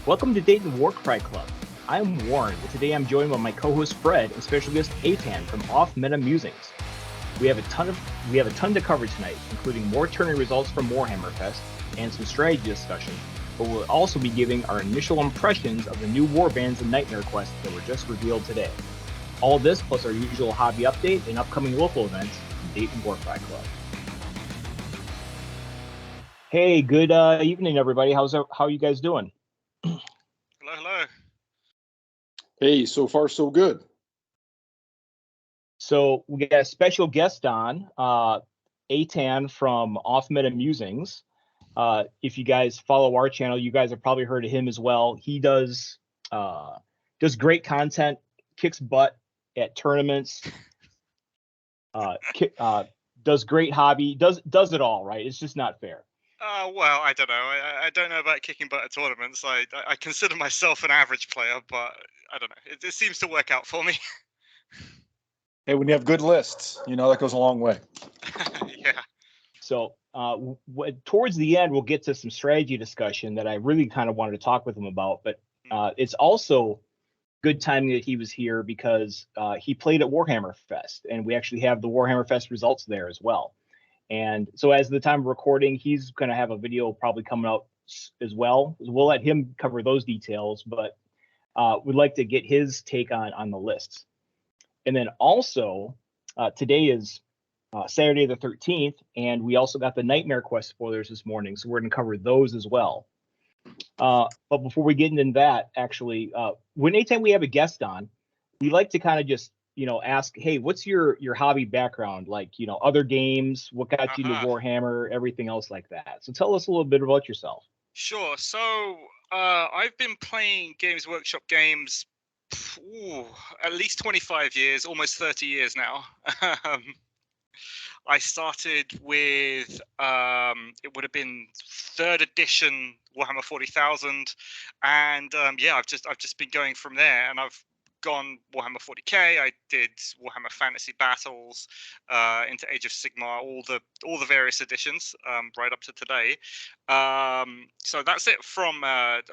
Welcome to Dayton Warcry Club. I'm Warren, and today I'm joined by my co-host Fred and special guest Aytan from Off Meta Musings. We have a ton to cover tonight, including more tournament results from Warhammer Fest and some strategy discussion, but we'll also be giving our initial impressions of the new warbands and nightmare quests that were just revealed today. All this plus our usual hobby update and upcoming local events in Dayton Warcry Club. Hey, good evening, everybody. How are you guys doing? Hello. Hey, so far so good. So we got a special guest on, Aytan from Off Meta Musings. If you guys follow our channel, you guys have probably heard of him as well. He does great content, kicks butt at tournaments, does great hobby, does it all, right? It's just not fair. Well, I don't know. I don't know about kicking butt at tournaments. I consider myself an average player, but I don't know. It seems to work out for me. Hey, when you have good lists, that goes a long way. Yeah. So towards the end, we'll get to some strategy discussion that I really kind of wanted to talk with him about. But it's also good timing that he was here because he played at Warhammer Fest, and we actually have the Warhammer Fest results there as well. And so as the time of recording, he's going to have a video probably coming out as well. We'll let him cover those details, but we'd like to get his take on the lists. And then also, today is Saturday the 13th, and we also got the Nightmare Quest spoilers this morning, so we're going to cover those as well. But before we get into that, actually, anytime we have a guest on, we like to kind of just ask, hey, what's your hobby background? Like, other games, what got you into Warhammer, everything else like that. So tell us a little bit about yourself. Sure. So I've been playing Games Workshop games at least 25 years, almost 30 years now. I started with it would have been 3rd edition Warhammer 40,000, and I've just been going from there, and I've gone Warhammer 40k. I did Warhammer Fantasy Battles, into Age of Sigmar, all the various editions, right up to today. So that's it from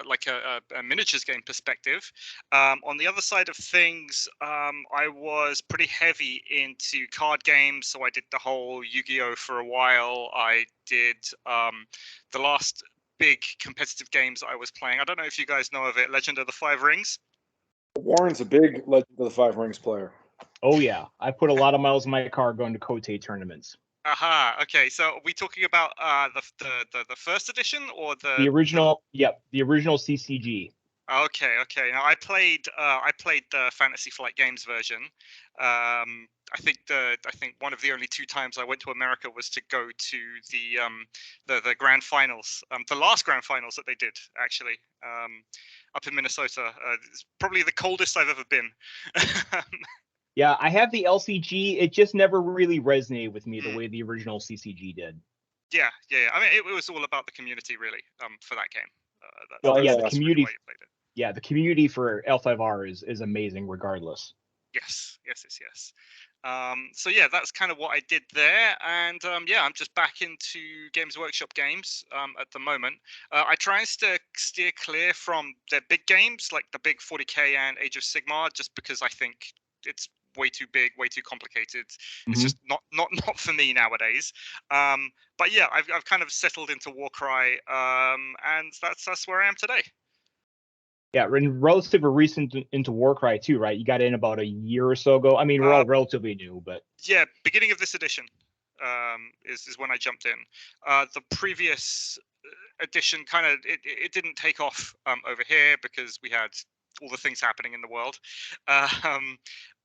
like a miniatures game perspective. On the other side of things, I was pretty heavy into card games, so I did the whole Yu-Gi-Oh for a while. I did the last big competitive games I was playing. I don't know if you guys know of it, Legend of the Five Rings. Warren's a big Legend of the Five Rings player. Oh yeah, I put a lot of miles in my car going to Kote tournaments. Aha. Okay, so are we talking about the first edition or the original? Yep, the original CCG. Okay. Now I played the Fantasy Flight Games version. I think one of the only 2 times I went to America was to go to the grand finals, the last grand finals that they did actually, up in Minnesota. It's probably the coldest I've ever been. Yeah, I have the LCG. It just never really resonated with me the way the original CCG did. Yeah. I mean, it was all about the community, really, for that game. The community. Really played it. Yeah, the community for L5R is amazing, regardless. Yes. So yeah, that's kind of what I did there, and I'm just back into Games Workshop games at the moment. I try and steer clear from their big games like the big 40k and Age of Sigmar, just because I think it's way too big, way too complicated. It's just not for me nowadays. But yeah, I've kind of settled into Warcry, and that's where I am today. Yeah, and relatively recent into Warcry too, right? You got in about a year or so ago. I mean, we're all relatively new, but yeah, beginning of this edition is when I jumped in. The previous edition kind of it didn't take off over here because we had all the things happening in the world.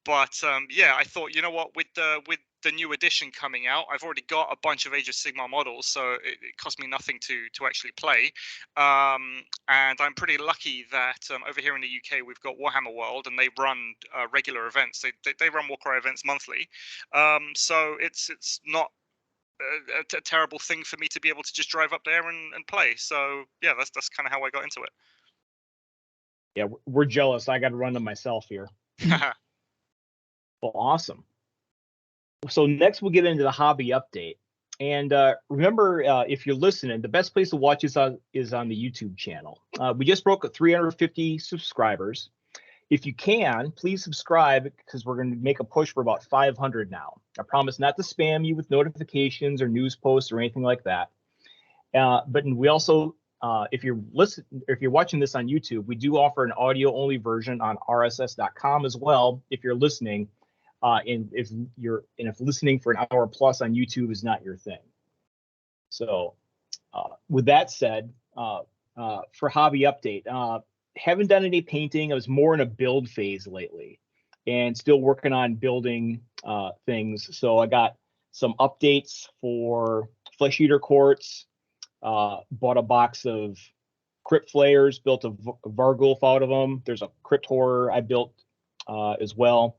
But I thought, you know what, with the new edition coming out, I've already got a bunch of Age of Sigmar models, so it cost me nothing to actually play. And I'm pretty lucky that over here in the UK we've got Warhammer World, and they run regular events. They run Warcry events monthly, so it's not a terrible thing for me to be able to just drive up there and play. So yeah, that's kind of how I got into it. Yeah, we're jealous. I got to run them myself here. Well, awesome. So next we'll get into the hobby update. And remember, if you're listening, the best place to watch is on the YouTube channel. We just broke 350 subscribers. If you can, please subscribe because we're going to make a push for about 500 now. I promise not to spam you with notifications or news posts or anything like that. But we also, if you're watching this on YouTube, we do offer an audio-only version on RSS.com as well. If you're listening, and if listening for an hour plus on YouTube is not your thing. So, with that said, for hobby update. Haven't done any painting. I was more in a build phase lately and still working on building things. So I got some updates for Flesh Eater Quartz, bought a box of Crypt Flayers, built a Vargulf out of them. There's a Crypt Horror I built as well.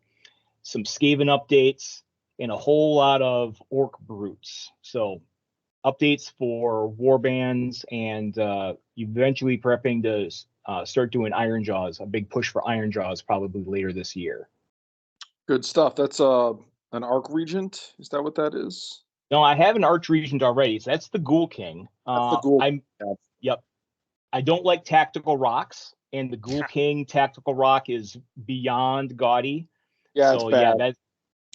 Some Skaven updates and a whole lot of Orc Brutes. So updates for warbands and eventually prepping to start doing Iron Jaws, a big push for Iron Jaws probably later this year. Good stuff. That's an Arc Regent. Is that what that is? No, I have an Arch Regent already. So that's the Ghoul King. That's the Ghoul. Yep. I don't like tactical rocks, and the Ghoul King tactical rock is beyond gaudy. Yeah, so, it's bad. Yeah,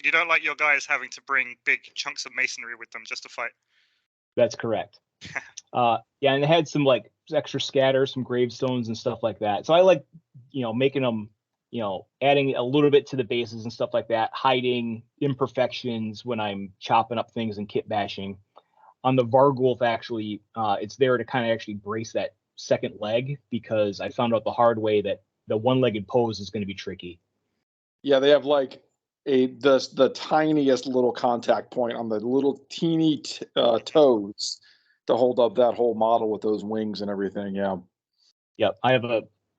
you don't like your guys having to bring big chunks of masonry with them just to fight. That's correct. Yeah, and it had some like extra scatter, some gravestones and stuff like that. So I like, making them, adding a little bit to the bases and stuff like that, hiding imperfections when I'm chopping up things and kit bashing. On the Vargulf, actually, it's there to kind of actually brace that second leg because I found out the hard way that the one-legged pose is going to be tricky. Yeah, they have like the tiniest little contact point on the little teeny toes to hold up that whole model with those wings and everything. Yeah. Yep. I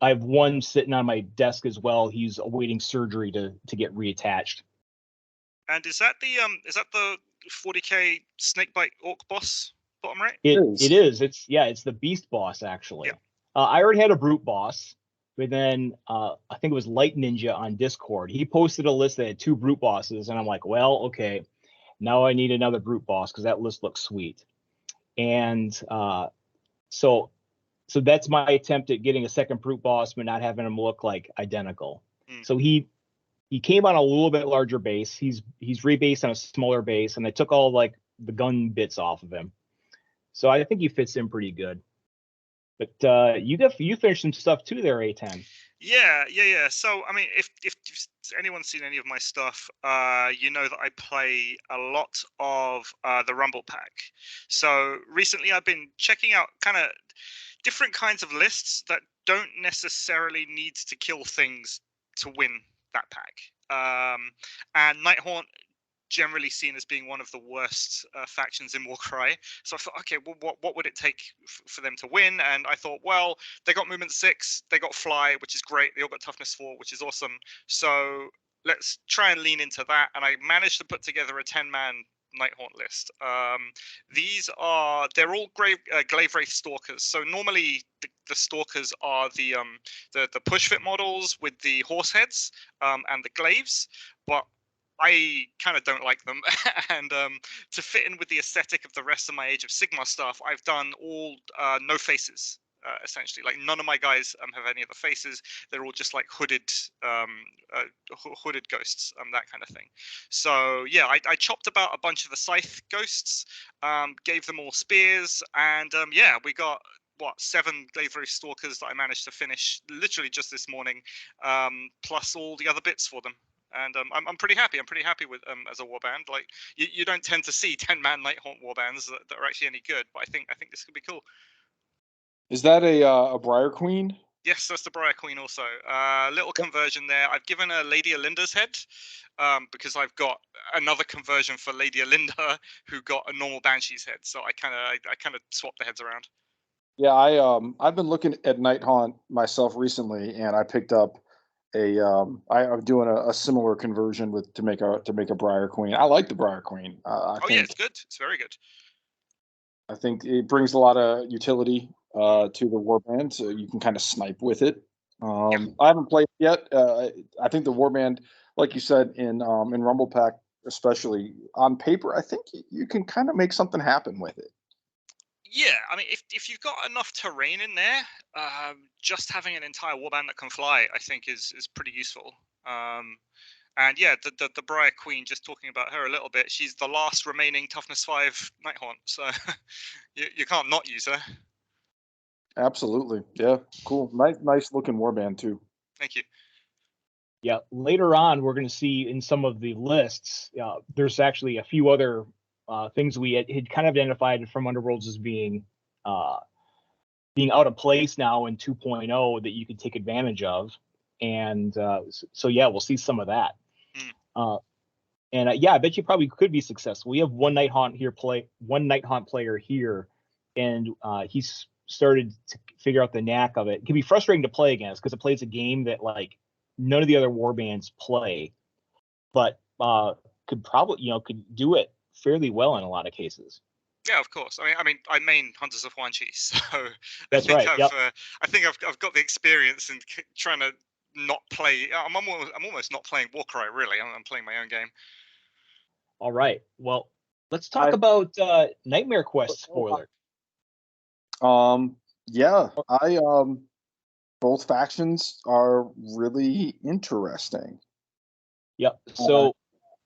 have one sitting on my desk as well. He's awaiting surgery to get reattached. And is that the 40k Snakebite Orc boss bottom right? It is. It's the Beast boss actually. Yeah. I already had a Brute boss, but then I think it was Light Ninja on Discord. He posted a list that had 2 Brute bosses, and I'm like, well, okay, now I need another Brute boss because that list looks sweet. And so that's my attempt at getting a second Brute boss, but not having him look like identical. So he came on a little bit larger base. He's rebased on a smaller base, and I took all like the gun bits off of him. So I think he fits in pretty good. But you finished some stuff too there, Aytan. Yeah. So I mean, if anyone's seen any of my stuff, you know that I play a lot of the Rumble Pack. So recently I've been checking out kind of different kinds of lists that don't necessarily need to kill things to win that pack. And Nighthaunt generally seen as being one of the worst factions in Warcry. So I thought, okay, well, what would it take for them to win? And I thought, well, they got movement 6, they got fly, which is great. They all got toughness 4, which is awesome. So let's try and lean into that. And I managed to put together a 10-man Nighthaunt list. They're all Glaive Wraith Stalkers. So normally the Stalkers are the push fit models with the horse heads and the glaives, but I kind of don't like them. And to fit in with the aesthetic of the rest of my Age of Sigmar stuff, I've done all no faces. Essentially, like none of my guys have any of the faces. They're all just like hooded ghosts, that kind of thing. So yeah, I chopped about a bunch of the scythe ghosts, gave them all spears, and yeah, we got 7 Glaive Wraith Stalkers that I managed to finish literally just this morning, plus all the other bits for them. And I'm pretty happy. I'm pretty happy with as a warband. Like you don't tend to see 10-man Nighthaunt warbands that are actually any good, but I think this could be cool. Is that a Briar Queen? Yes, that's the Briar Queen also. Little conversion there. I've given a Lady Alinda's head because I've got another conversion for Lady Alinda who got a normal Banshee's head. So I kind of swapped the heads around. Yeah, I've been looking at Nighthaunt myself recently, and I picked up I'm doing a similar conversion to make a Briar Queen. I like the Briar Queen. I think, yeah, it's good. It's very good. I think it brings a lot of utility to the warband, so you can kind of snipe with it. I haven't played yet. I think the warband, like you said in Rumble Pack, especially on paper, I think you can kind of make something happen with it. Yeah, I mean, if you've got enough terrain in there, just having an entire warband that can fly, I think, is pretty useful. And yeah, the Briar Queen, just talking about her a little bit, she's the last remaining toughness 5 Nighthaunt, so you can't not use her. Absolutely, yeah, cool, nice looking warband too. Thank you. Yeah, later on, we're going to see in some of the lists, there's actually a few other things we had kind of identified from Underworlds as being out of place now in 2.0 that you could take advantage of. And so, yeah, we'll see some of that. And yeah, I bet you probably could be successful. We have one Nighthaunt player here, and he's started to figure out the knack of it. It can be frustrating to play against because it plays a game that like none of the other warbands play, but could do it fairly well in a lot of cases. Yeah, of course. I mean, I main Hunters of Huanchi, so That's right. Yep. I think I've got the experience in trying to not play. I'm almost not playing Warcry really. I'm playing my own game. All right. Well, let's talk about Nightmare Quest spoiler. Yeah, both factions are really interesting. Yep. So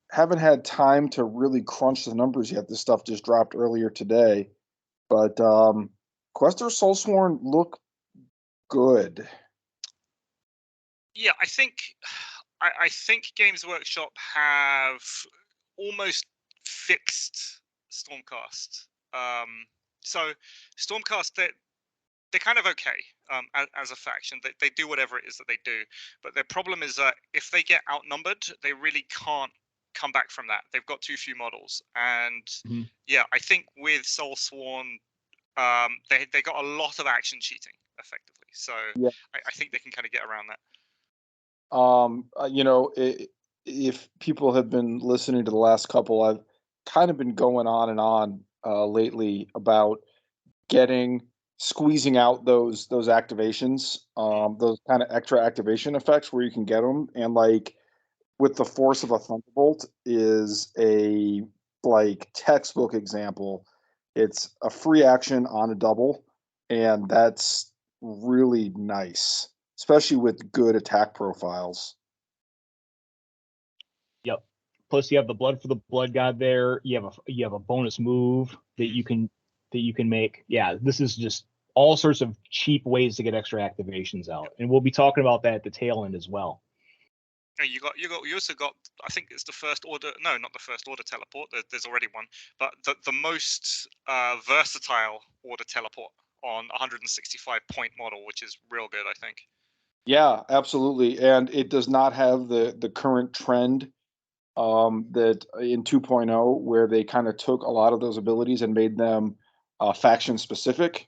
haven't had time to really crunch the numbers yet. This stuff just dropped earlier today, but Quester Soulsworn look good. Yeah, I think Games Workshop have almost fixed Stormcast. So Stormcast, they're kind of okay as a faction. They do whatever it is that they do, but their problem is that if they get outnumbered, they really can't come back from that. They've got too few models, and yeah, I think with Soulsworn, they got a lot of action cheating effectively. So yeah. I think they can kind of get around that. If people have been listening to the last couple, I've kind of been going on and on lately about squeezing out those activations, those kind of extra activation effects where you can get them, and like with the Force of a Thunderbolt is a like textbook example. It's a free action on a double, and that's really nice, especially with good attack profiles. Yep. Plus, you have the Blood for the Blood God there. You have a bonus move that you can make. Yeah, this is just all sorts of cheap ways to get extra activations out, and we'll be talking about that at the tail end as well. You also got, I think it's the first order. No, not the first order teleport. There's already one, but the most versatile order teleport on 165 point model, which is real good, I think. Yeah, absolutely, and it does not have the current trend that in 2.0 where they kind of took a lot of those abilities and made them faction specific.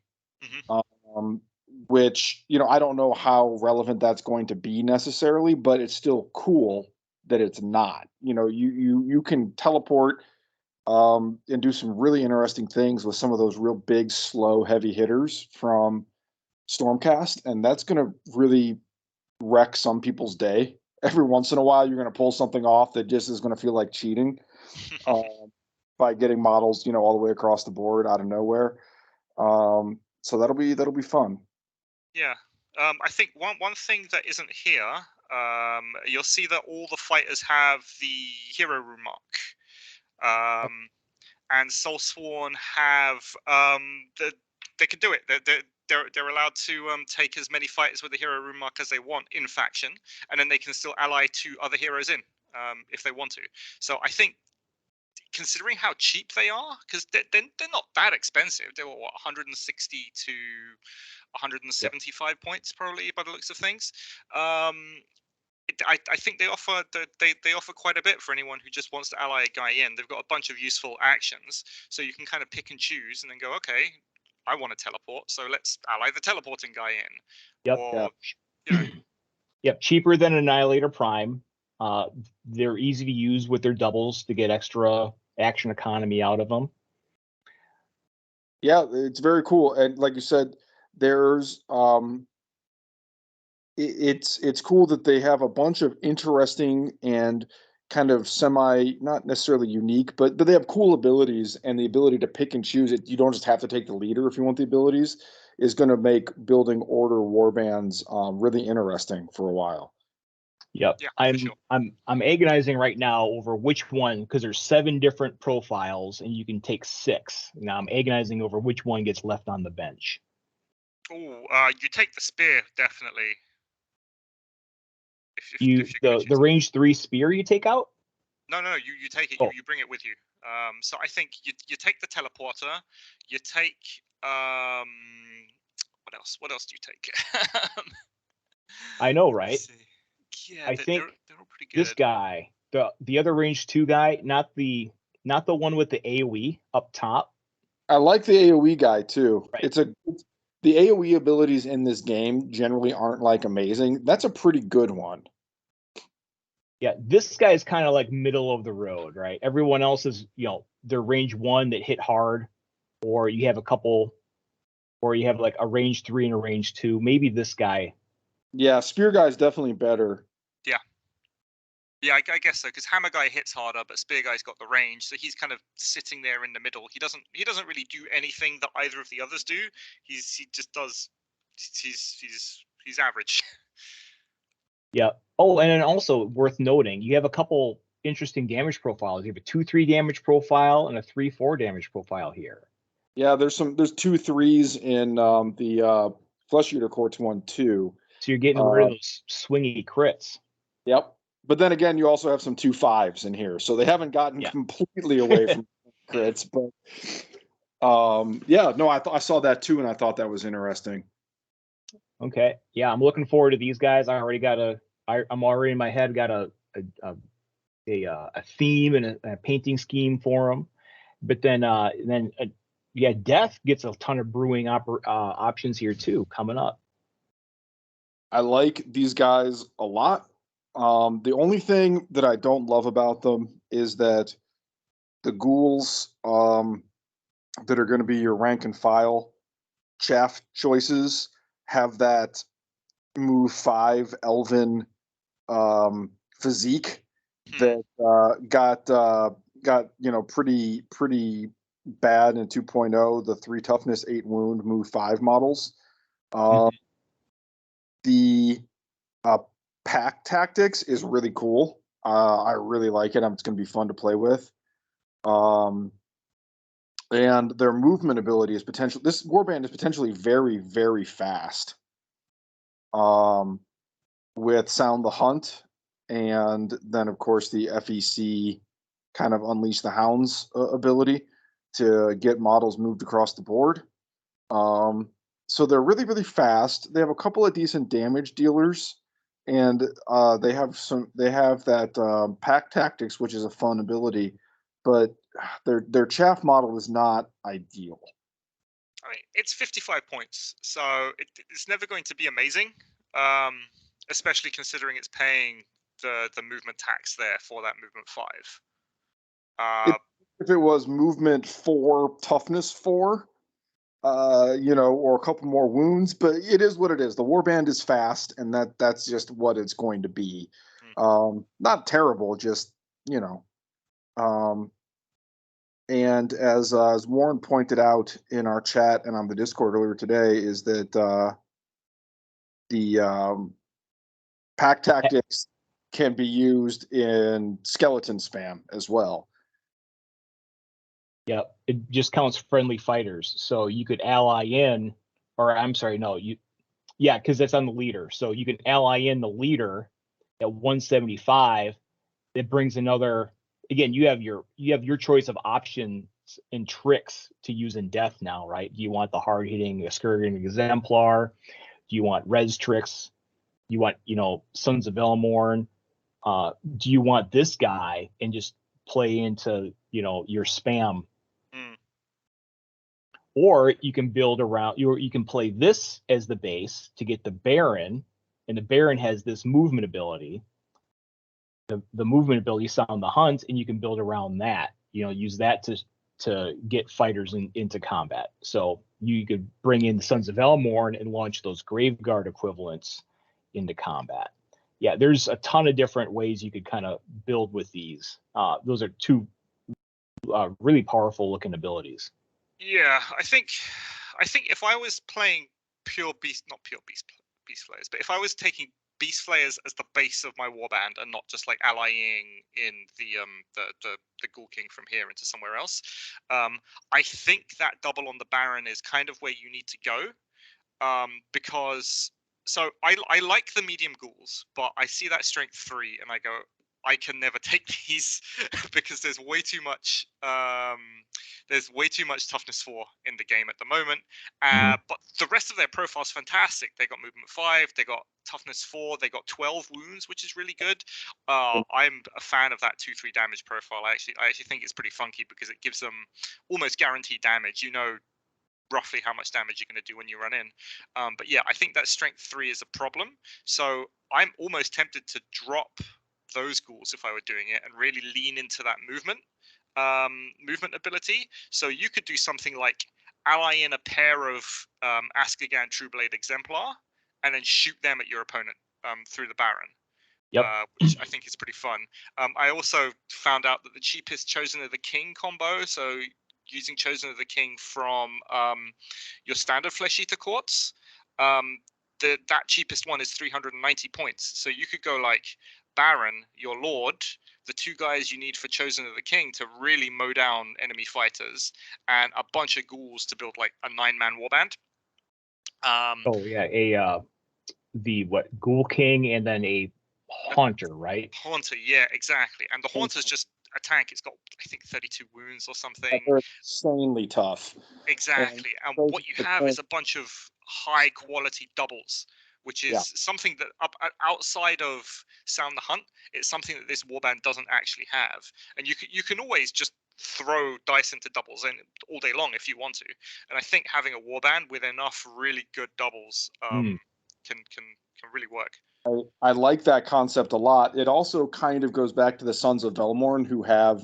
Which, I don't know how relevant that's going to be necessarily, but it's still cool that it's not. You can teleport and do some really interesting things with some of those real big, slow, heavy hitters from Stormcast, and that's going to really wreck some people's day. Every once in a while, you're going to pull something off that just is going to feel like cheating by getting models, all the way across the board out of nowhere. So that'll be fun. Yeah, I think one thing that isn't here, you'll see that all the fighters have the hero room mark, and Soulsworn have they can do it. They're allowed to take as many fighters with the hero room mark as they want in faction, and then they can still ally 2 other heroes in if they want to. So I think, considering how cheap they are, because they're not that expensive. They were 160 to 175 points probably by the looks of things. I think they offer they offer quite a bit for anyone who just wants to ally a guy in. They've got a bunch of useful actions, so you can kind of pick and choose and then go, okay, I want to teleport, so let's ally the teleporting guy in. Yep. Yep, cheaper than Annihilator Prime. They're easy to use with their doubles to get extra action economy out of them. Yeah, it's very cool, and like you said, there's it's cool that they have a bunch of interesting and kind of not necessarily unique, but they have cool abilities, and the ability to pick and choose it. You don't just have to take the leader if you want the abilities, is going to make building order warbands really interesting for a while. Yep. Yeah, I'm for sure. I'm agonizing right now over which one, because there's 7 different profiles and you can take 6. Now I'm agonizing over which one gets left on the bench. Oh, you take the spear definitely. If You you're gonna the choose it. range 3 spear you take out? No, you take it. Oh. You bring it with you. So I think you take the teleporter. You take what else do you take? I know, Let me right? see. Yeah, I think they're all pretty this good. guy, the other range 2 guy, not the one with the AoE up top. I like the AoE guy too. Right. The AoE abilities in this game generally aren't like amazing. That's a pretty good one. Yeah, this guy is kind of like middle of the road, right? Everyone else is, they're range 1 that hit hard, or you have a couple, or you have like a range 3 and a range 2. Maybe this guy. Yeah, spear guy's definitely better. Yeah, I guess so, because hammer guy hits harder, but spear guy's got the range, so he's kind of sitting there in the middle. He doesn't really do anything that either of the others do. He just does. He's average. Yeah. Oh, and then also worth noting, you have a couple interesting damage profiles. You have a 2-3 damage profile and a 3-4 damage profile here. Yeah, there's 2 3s in the Flesh Eater Courts one too. So you're getting rid of those swingy crits. Yep. But then again, you also have some 2 5s in here, so they haven't gotten completely away from crits. But yeah, no, I saw that too, and I thought that was interesting. Okay. Yeah, I'm looking forward to these guys. I'm already in my head got a theme and a painting scheme for them. But then Death gets a ton of brewing options here too coming up. I like these guys a lot. The only thing that I don't love about them is that the ghouls that are going to be your rank and file chaff choices have that move 5 elven physique that got pretty bad in 2.0, the 3 toughness 8 wound move 5 models. The pack tactics is really cool. I really like it. It's going to be fun to play with. And their movement ability is potential. This warband is potentially very, very fast. With Sound the Hunt, and then of course the FEC kind of Unleash the Hounds ability to get models moved across the board. So they're really, really fast. They have a couple of decent damage dealers, and they have that pack tactics, which is a fun ability, but their chaff model is not ideal. I mean, it's 55 points, so it's never going to be amazing, especially considering it's paying the movement tax there for that movement 5. If it was movement 4, toughness 4, or a couple more wounds, but it is what it is. The warband is fast, and that's just what it's going to be. Not terrible, just and as Warren pointed out in our chat and on the Discord earlier today, is that the pack tactics can be used in skeleton spam as well. Yeah, it just counts friendly fighters. So you could ally in, or I'm sorry, no, because that's on the leader. So you can ally in the leader at 175. That brings another. Again, you have your choice of options and tricks to use in Death now, right? Do you want the hard hitting Excursion Exemplar? Do you want res tricks? You want Sons of Elmorn? Do you want this guy and just play into your spam? Or you can build around you can play this as the base to get the Baron, and the Baron has this movement ability. The movement ability Sound the Hunt, and you can build around that. Use that to get fighters into combat. So you could bring in the Sons of Elmorn and launch those Graveguard equivalents into combat. yeah, there's a ton of different ways you could kind of build with these. Those are two really powerful looking abilities. Yeah, I think if I was playing not pure beast flayers, but if I was taking beast flayers as the base of my warband and not just like allying in the Ghoul King from here into somewhere else, I think that double on the Baron is kind of where you need to go, because so I like the medium ghouls, but I see that strength 3 and I go, I can never take these because there's way too much toughness 4 in the game at the moment. But the rest of their profile's fantastic. They got movement 5, they got toughness 4, they got 12 wounds, which is really good. I'm a fan of that 2-3 damage profile. I actually think it's pretty funky because it gives them almost guaranteed damage. You know roughly how much damage you're going to do when you run in. But yeah, I think that strength 3 is a problem. So I'm almost tempted to drop those ghouls if I were doing it and really lean into that movement ability. So you could do something like ally in a pair of Askagan Trueblade Exemplar and then shoot them at your opponent through the Baron. Yep. Which I think is pretty fun. I also found out that the cheapest Chosen of the King combo, so using Chosen of the King from your standard Flesh Eater Quartz, that cheapest one is 390 points. So you could go like Baron, your Lord, the 2 guys you need for Chosen of the King to really mow down enemy fighters, and a bunch of ghouls to build like a 9-man warband. Oh yeah, the Ghoul King and then a Haunter, right? Haunter, yeah, exactly. And the Haunter's just a tank. It's got, I think, 32 wounds or something. They're insanely tough. Exactly. And what you have is a bunch of high quality doubles, which is something that outside of Sound the Hunt, it's something that this warband doesn't actually have. And you can always just throw dice into doubles in all day long if you want to. And I think having a warband with enough really good doubles can really work. I like that concept a lot. It also kind of goes back to the Sons of Velmorn, who have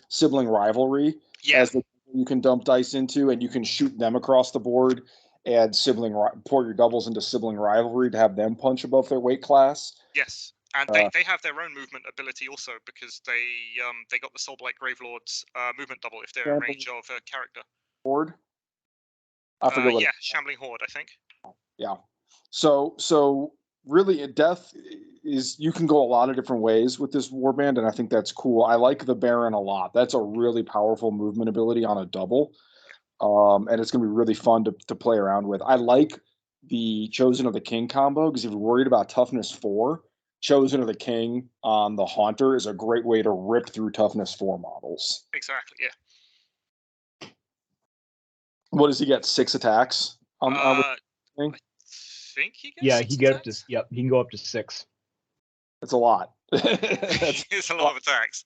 sibling rivalry as you can dump dice into, and you can shoot them across the board, add pour your doubles into sibling rivalry to have them punch above their weight class. Yes, and they have their own movement ability also, because they got the Soulblight Gravelords movement double if they're in range of a character. Horde? I forget what. Yeah, Shambling Horde, I think. Yeah. So really, death is, you can go a lot of different ways with this warband, and I think that's cool. I like the Baron a lot. That's a really powerful movement ability on a double, and it's going to be really fun to play around with. I like the Chosen of the King combo, because if you're worried about toughness 4, Chosen of the King on the Haunter is a great way to rip through toughness 4 models. Exactly, yeah. What does he get? 6 attacks on I think he gets he can go up to 6. That's a lot. It's a lot of attacks.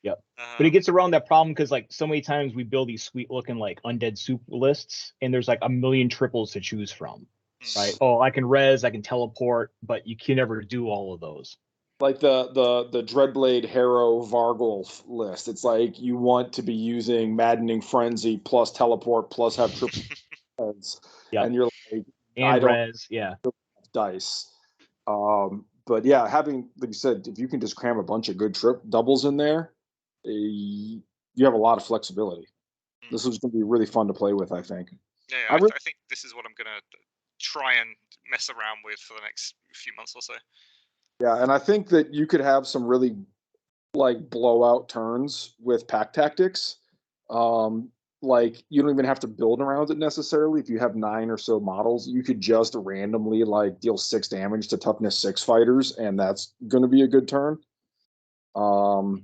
Yep. But it gets around that problem because like so many times we build these sweet looking like undead soup lists and there's like a million triples to choose from. Right? Oh, I can res, I can teleport, but you can never do all of those. Like the Dreadblade Harrow Vargol list. It's like you want to be using Maddening Frenzy plus teleport plus have triple heads. Yep. And you're like, and res, yeah. Dice. But yeah, having, like you said, if you can just cram a bunch of good doubles in there, you have a lot of flexibility. This is going to be really fun to play with, I think. Yeah, I think this is what I'm going to try and mess around with for the next few months or so. Yeah, and I think that you could have some really like blowout turns with pack tactics. Like you don't even have to build around it necessarily. If you have 9 or so models, you could just randomly like deal 6 damage to toughness 6 fighters, and that's going to be a good turn. Well,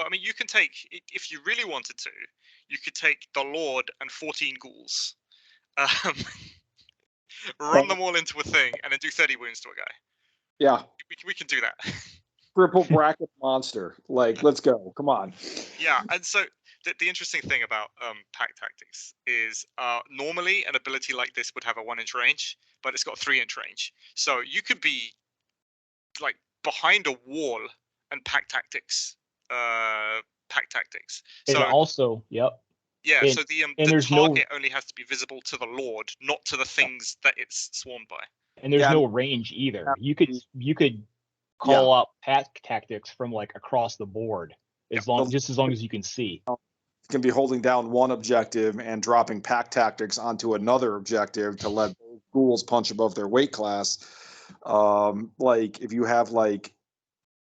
I mean, you can take, if you really wanted to, you could take the Lord and 14 ghouls, run them all into a thing, and then do 30 wounds to a guy. Yeah, we can do that. Triple bracket monster, like let's go, come on. Yeah, and so the interesting thing about pack tactics is normally an ability like this would have a 1-inch range, but it's got 3-inch range. So you could be like behind a wall and pack tactics. So and also, yep. Yeah, and, so the there's target only has to be visible to the Lord, not to the things that it's swarmed by. And there's no range either. You could call up pack tactics from like across the board as long as you can see. Can be holding down one objective and dropping pack tactics onto another objective to let ghouls punch above their weight class. Like if you have like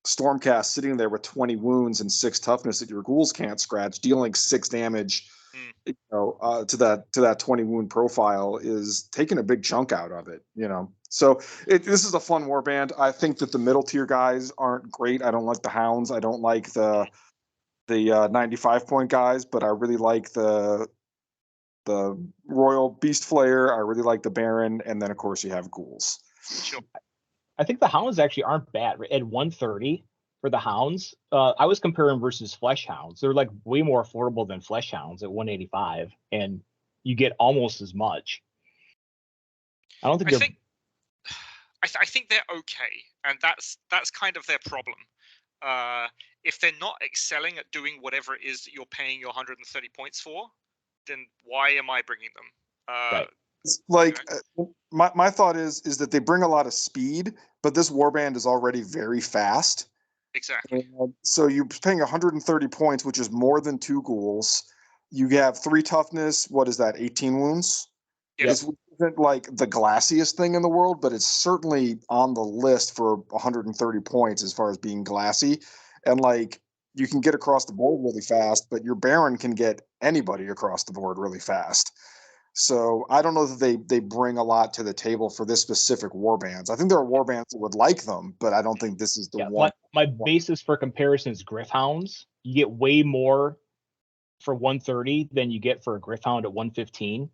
Stormcast sitting there with 20 wounds and 6 toughness that your ghouls can't scratch, dealing 6 damage, to that 20 wound profile is taking a big chunk out of it. So this is a fun warband. I think that the middle tier guys aren't great. I don't like the hounds. I don't like the 95 point guys, but I really like the Royal Beast Flayer. I really like the Baron, and then of course you have ghouls. Sure. I think the hounds actually aren't bad at 130 for the hounds. I was comparing versus flesh hounds. They're like way more affordable than flesh hounds at 185, and you get almost as much. I think they're okay, and that's kind of their problem. If they're not excelling at doing whatever it is that you're paying your 130 points for, then why am I bringing them? Right. Like my thought is that they bring a lot of speed, but this warband is already very fast. Exactly. So you're paying 130 points, which is more than 2 ghouls. You have 3 toughness. What is that? 18 wounds. Yes. This isn't like the glassiest thing in the world, but it's certainly on the list for 130 points as far as being glassy. And like you can get across the board really fast, but your Baron can get anybody across the board really fast. So I don't know that they bring a lot to the table for this specific warbands. I think there are warbands that would like them, but I don't think this is the one. My basis for comparison is Griffhounds. You get way more for 130 than you get for a Griffhound at 115,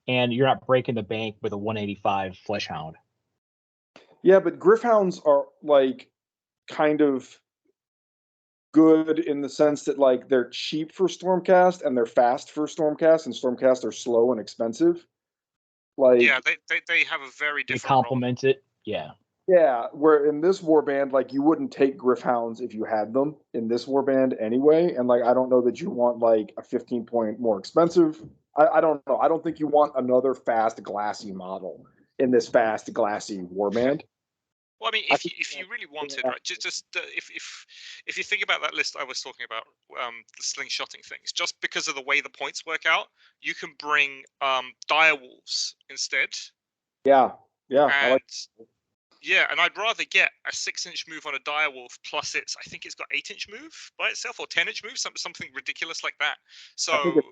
and you're not breaking the bank with a 185 Fleshhound. Yeah, but Griffhounds are like kind of good in the sense that like they're cheap for Stormcast and they're fast for Stormcast, and Stormcast are slow and expensive. Like they have a very different. They complement it. Yeah. Yeah, where in this warband, like you wouldn't take Griffhounds if you had them in this warband anyway, and like I don't know that you want like a 15 point more expensive. I don't know. I don't think you want another fast glassy model in this fast glassy warband. Well, I mean, if you really wanted, right, just if you think about that list I was talking about, the slingshotting things, just because of the way the points work out, you can bring direwolves instead. Yeah, and and I'd rather get a 6-inch move on a direwolf plus I think it's got 8-inch move by itself or 10-inch move, something ridiculous like that. So.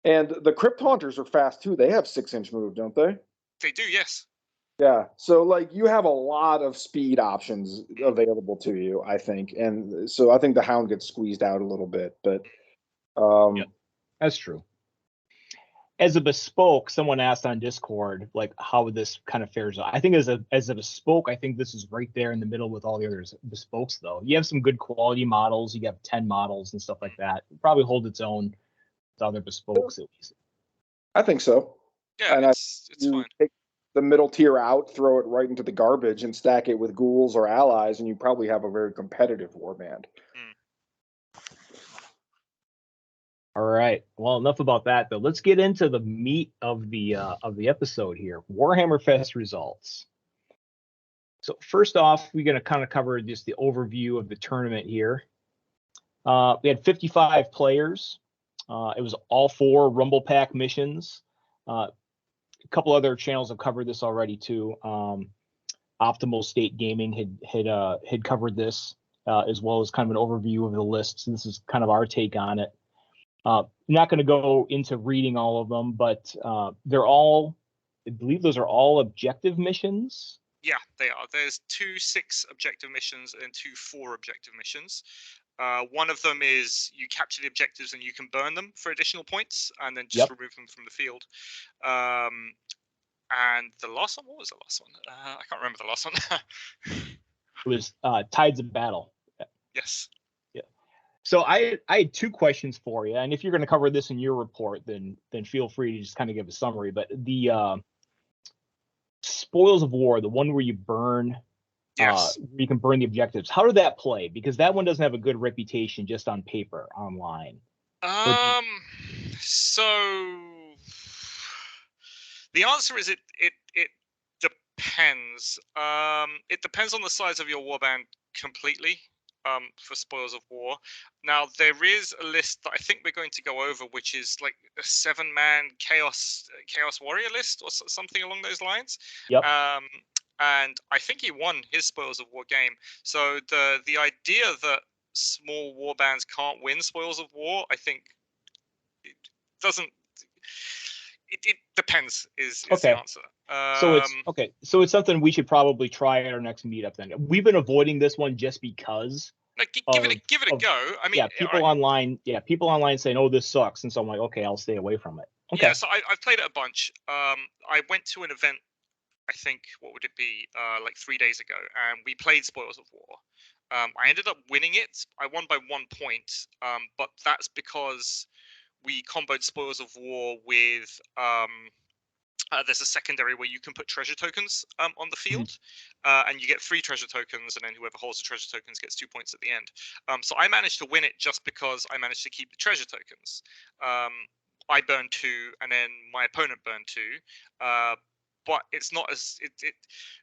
And the Crypt Haunters are fast too. They have 6-inch move, don't they? They do, yes. Yeah, so like you have a lot of speed options available to you, I think, and so I think the Hound gets squeezed out a little bit, but that's true. As a bespoke, someone asked on Discord like how this kind of fares out. I think as a bespoke, I think this is right there in the middle with all the other bespokes. Though you have some good quality models, you have 10 models and stuff like that. It'll probably hold its own with other bespokes at least. I think so. Yeah, and it's fine. Take the middle tier out, throw it right into the garbage, and stack it with ghouls or allies, and you probably have a very competitive warband. All right. Well, enough about that though. Let's get into the meat of the episode here. Warhammer Fest results. So first off, we're going to kind of cover just the overview of the tournament here. We had 55 players. It was all 4 Rumble Pack missions. A couple other channels have covered this already too. Optimal State Gaming had covered this as well as kind of an overview of the list. So this is kind of our take on it. I'm not going to go into reading all of them, but they're all, I believe those are all objective missions. Yeah, they are. There's 2 6 objective missions and 2 4 objective missions. One of them is you capture the objectives and you can burn them for additional points and then just remove them from the field. And the last one, what was the last one? I can't remember the last one. It was Tides of Battle. Yes. Yeah. So I had 2 questions for you, and if you're going to cover this in your report, then feel free to just kind of give a summary. But the Spoils of War, the one where you burn, you can burn the objectives. How did that play? Because that one doesn't have a good reputation just on paper online. So the answer is it depends. It depends on the size of your warband completely. For spoils of war. Now there is a list that I think we're going to go over, which is like a 7-man chaos warrior list or something along those lines. Yep. And I think he won his spoils of war game. So the idea that small warbands can't win spoils of war, I think it doesn't. It depends is Okay. the answer. So it's okay. So it's something we should probably try at our next meetup. Then we've been avoiding this one just because. Like, give it a go. I mean, yeah, people online saying, "Oh, this sucks," and so I'm like, okay, I'll stay away from it. Okay. Yeah, so I've played it a bunch. I went to an event. I think what would it be? Like 3 days ago, and we played Spoils of War. I ended up winning it. I won by 1 point. But that's because we comboed Spoils of War with there's a secondary where you can put treasure tokens on the field, and you get 3 treasure tokens, and then whoever holds the treasure tokens gets 2 points at the end. So I managed to win it just because I managed to keep the treasure tokens. I burned 2, and then my opponent burned 2. But it's not as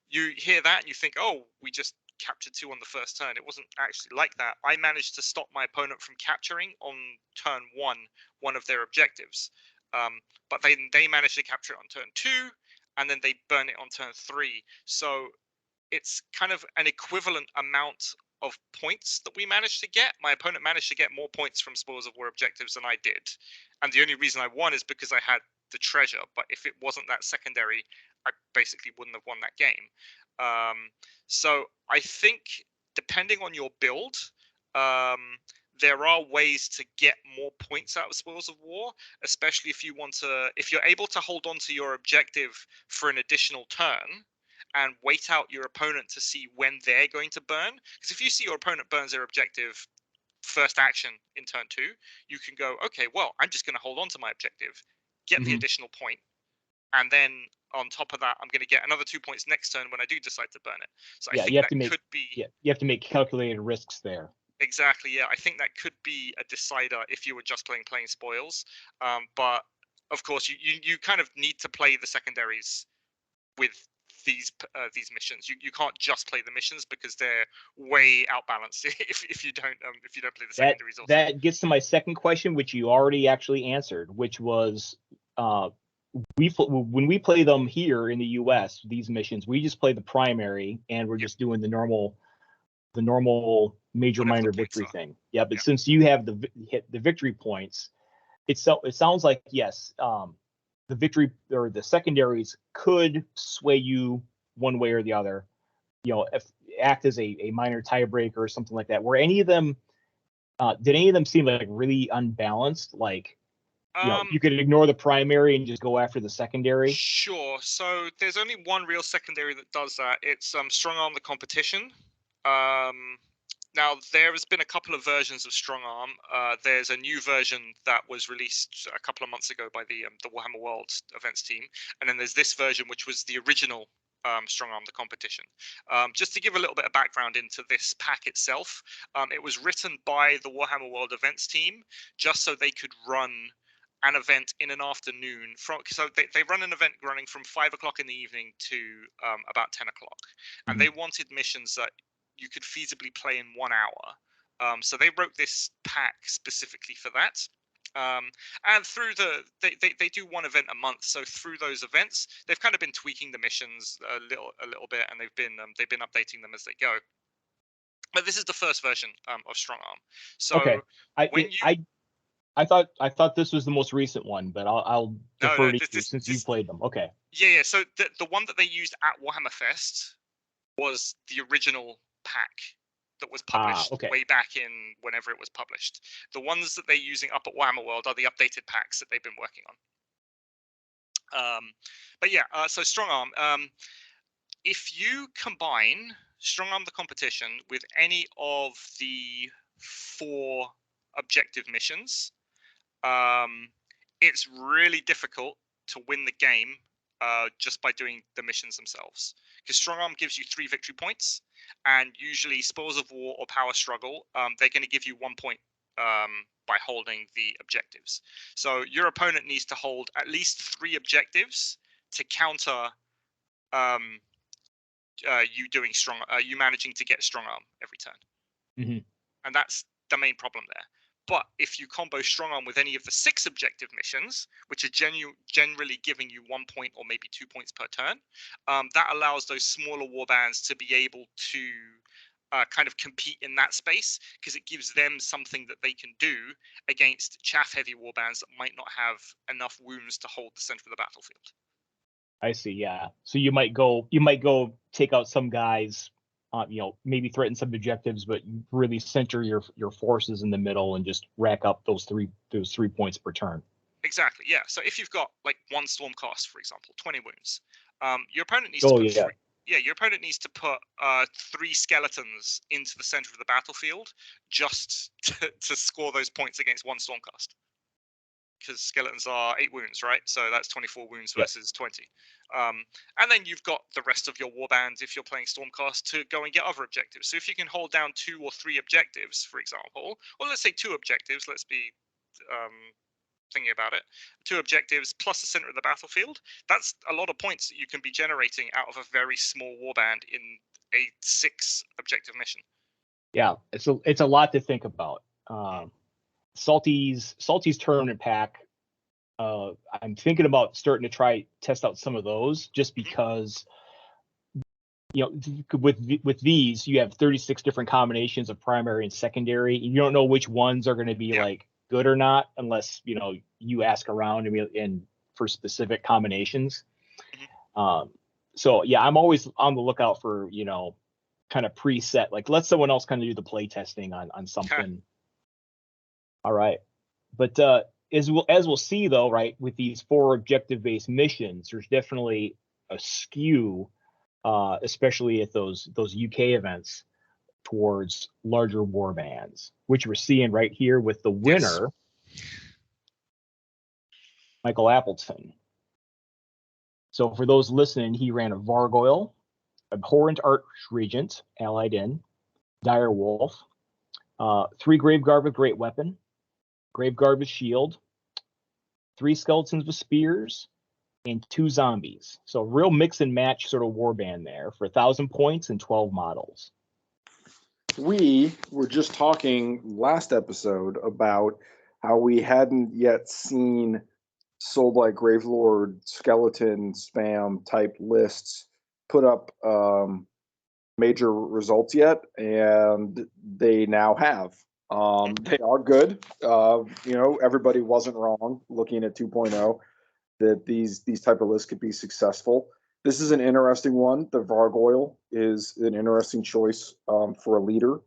you hear that and you think, oh, we just captured 2 on the first turn. It wasn't actually like that. I managed to stop my opponent from capturing on turn 1 of their objectives. But they managed to capture it on turn 2, and then they burn it on turn 3. So it's kind of an equivalent amount of points that we managed to get. My opponent managed to get more points from Spoils of War objectives than I did. And the only reason I won is because I had the treasure. But if it wasn't that secondary, I basically wouldn't have won that game. So I think depending on your build, there are ways to get more points out of Spoils of War, especially if you're able to hold on to your objective for an additional turn and wait out your opponent to see when they're going to burn. Because if you see your opponent burns their objective first action in turn 2, you can go, okay, well, I'm just going to hold on to my objective, get the additional point, and then on top of that, I'm going to get another 2 points next turn when I do decide to burn it. So I think you have to make calculated risks there. Exactly, yeah. I think that could be a decider if you were just playing spoils. But of course, you kind of need to play the secondaries with these missions. You can't just play the missions because they're way outbalanced if you don't play the secondaries. Also, that gets to my second question, which you already actually answered, which was when we play them here in the U.S. these missions, we just play the primary and we're just doing the normal major minor victory thing. Yeah, but since you have the victory points, it sounds like yes, the victory or the secondaries could sway you one way or the other. If act as a minor tiebreaker or something like that. Were any of them did any of them seem like really unbalanced? Like you could ignore the primary and just go after the secondary. Sure. So there's only one real secondary that does that. It's Strong Arm the Competition. Now, there has been a couple of versions of Strong Arm. There's a new version that was released a couple of months ago by the Warhammer World events team. And then there's this version, which was the original Strong Arm the Competition. Just to give a little bit of background into this pack itself, it was written by the Warhammer World events team just so they could run an event in an afternoon. So they run an event running from 5 o'clock in the evening to about 10 o'clock. And they wanted missions that you could feasibly play in 1 hour. So they wrote this pack specifically for that. And through they do one event a month. So through those events, they've kind of been tweaking the missions a little bit, and they've been updating them as they go. But this is the first version of Strong Arm. So okay. I thought this was the most recent one, but I'll defer to you since you played them. Okay. Yeah. So the one that they used at Warhammer Fest was the original pack that was published way back in whenever it was published. The ones that they're using up at Warhammer World are the updated packs that they've been working on. But yeah, so Strong Arm. If you combine Strong Arm the Competition with any of the 4 objective missions, it's really difficult to win the game just by doing the missions themselves. Because Strong Arm gives you 3 victory points, and usually Spoils of War or Power Struggle, they're going to give you 1 point by holding the objectives. So your opponent needs to hold at least 3 objectives to counter you doing strong, you managing to get strong arm every turn. Mm-hmm. And that's the main problem there. But if you combo strong arm with any of the 6 objective missions, which are generally giving you 1 point or maybe 2 points per turn, that allows those smaller warbands to be able to kind of compete in that space, because it gives them something that they can do against chaff-heavy warbands that might not have enough wounds to hold the center of the battlefield. I see. Yeah. So you might go take out some guys, maybe threaten some objectives, but you really center your forces in the middle and just rack up those three points per turn. Exactly. Yeah. So if you've got like 1 Stormcast, for example, 20 wounds, your opponent needs to put your opponent needs to put 3 skeletons into the center of the battlefield just to score those points against 1 Stormcast. Because skeletons are 8 wounds, right? So that's 24 wounds versus 20. And then you've got the rest of your warbands, if you're playing Stormcast, to go and get other objectives. So if you can hold down 2 or 3 objectives, for example, or let's say 2 objectives, let's be thinking about it, 2 objectives plus the center of the battlefield, that's a lot of points that you can be generating out of a very small warband in a 6 objective mission. Yeah, it's a lot to think about. Salty's tournament pack, I'm thinking about starting to test out some of those, just because with these you have 36 different combinations of primary and secondary. You don't know which ones are going to be like good or not unless you ask around and for specific combinations. So yeah, I'm always on the lookout for kind of preset, like let someone else kind of do the play testing on something. All right, but as we'll see though, right, with these 4 objective based missions, there's definitely a skew, especially at those UK events, towards larger war bands, which we're seeing right here with the winner, Michael Appleton. So for those listening, he ran a Vargoyle, Abhorrent Archregent allied in, Direwolf, 3 Graveguard with Great Weapon, Graveguard with Shield, 3 Skeletons with Spears, and 2 Zombies. So real mix and match sort of warband there for 1,000 points and 12 models. We were just talking last episode about how we hadn't yet seen Soulblight Gravelord skeleton spam type lists put up major results yet, and they now have. They are good. Everybody wasn't wrong looking at 2.0 that these type of lists could be successful. This is an interesting one. The Vargoyle is an interesting choice for a leader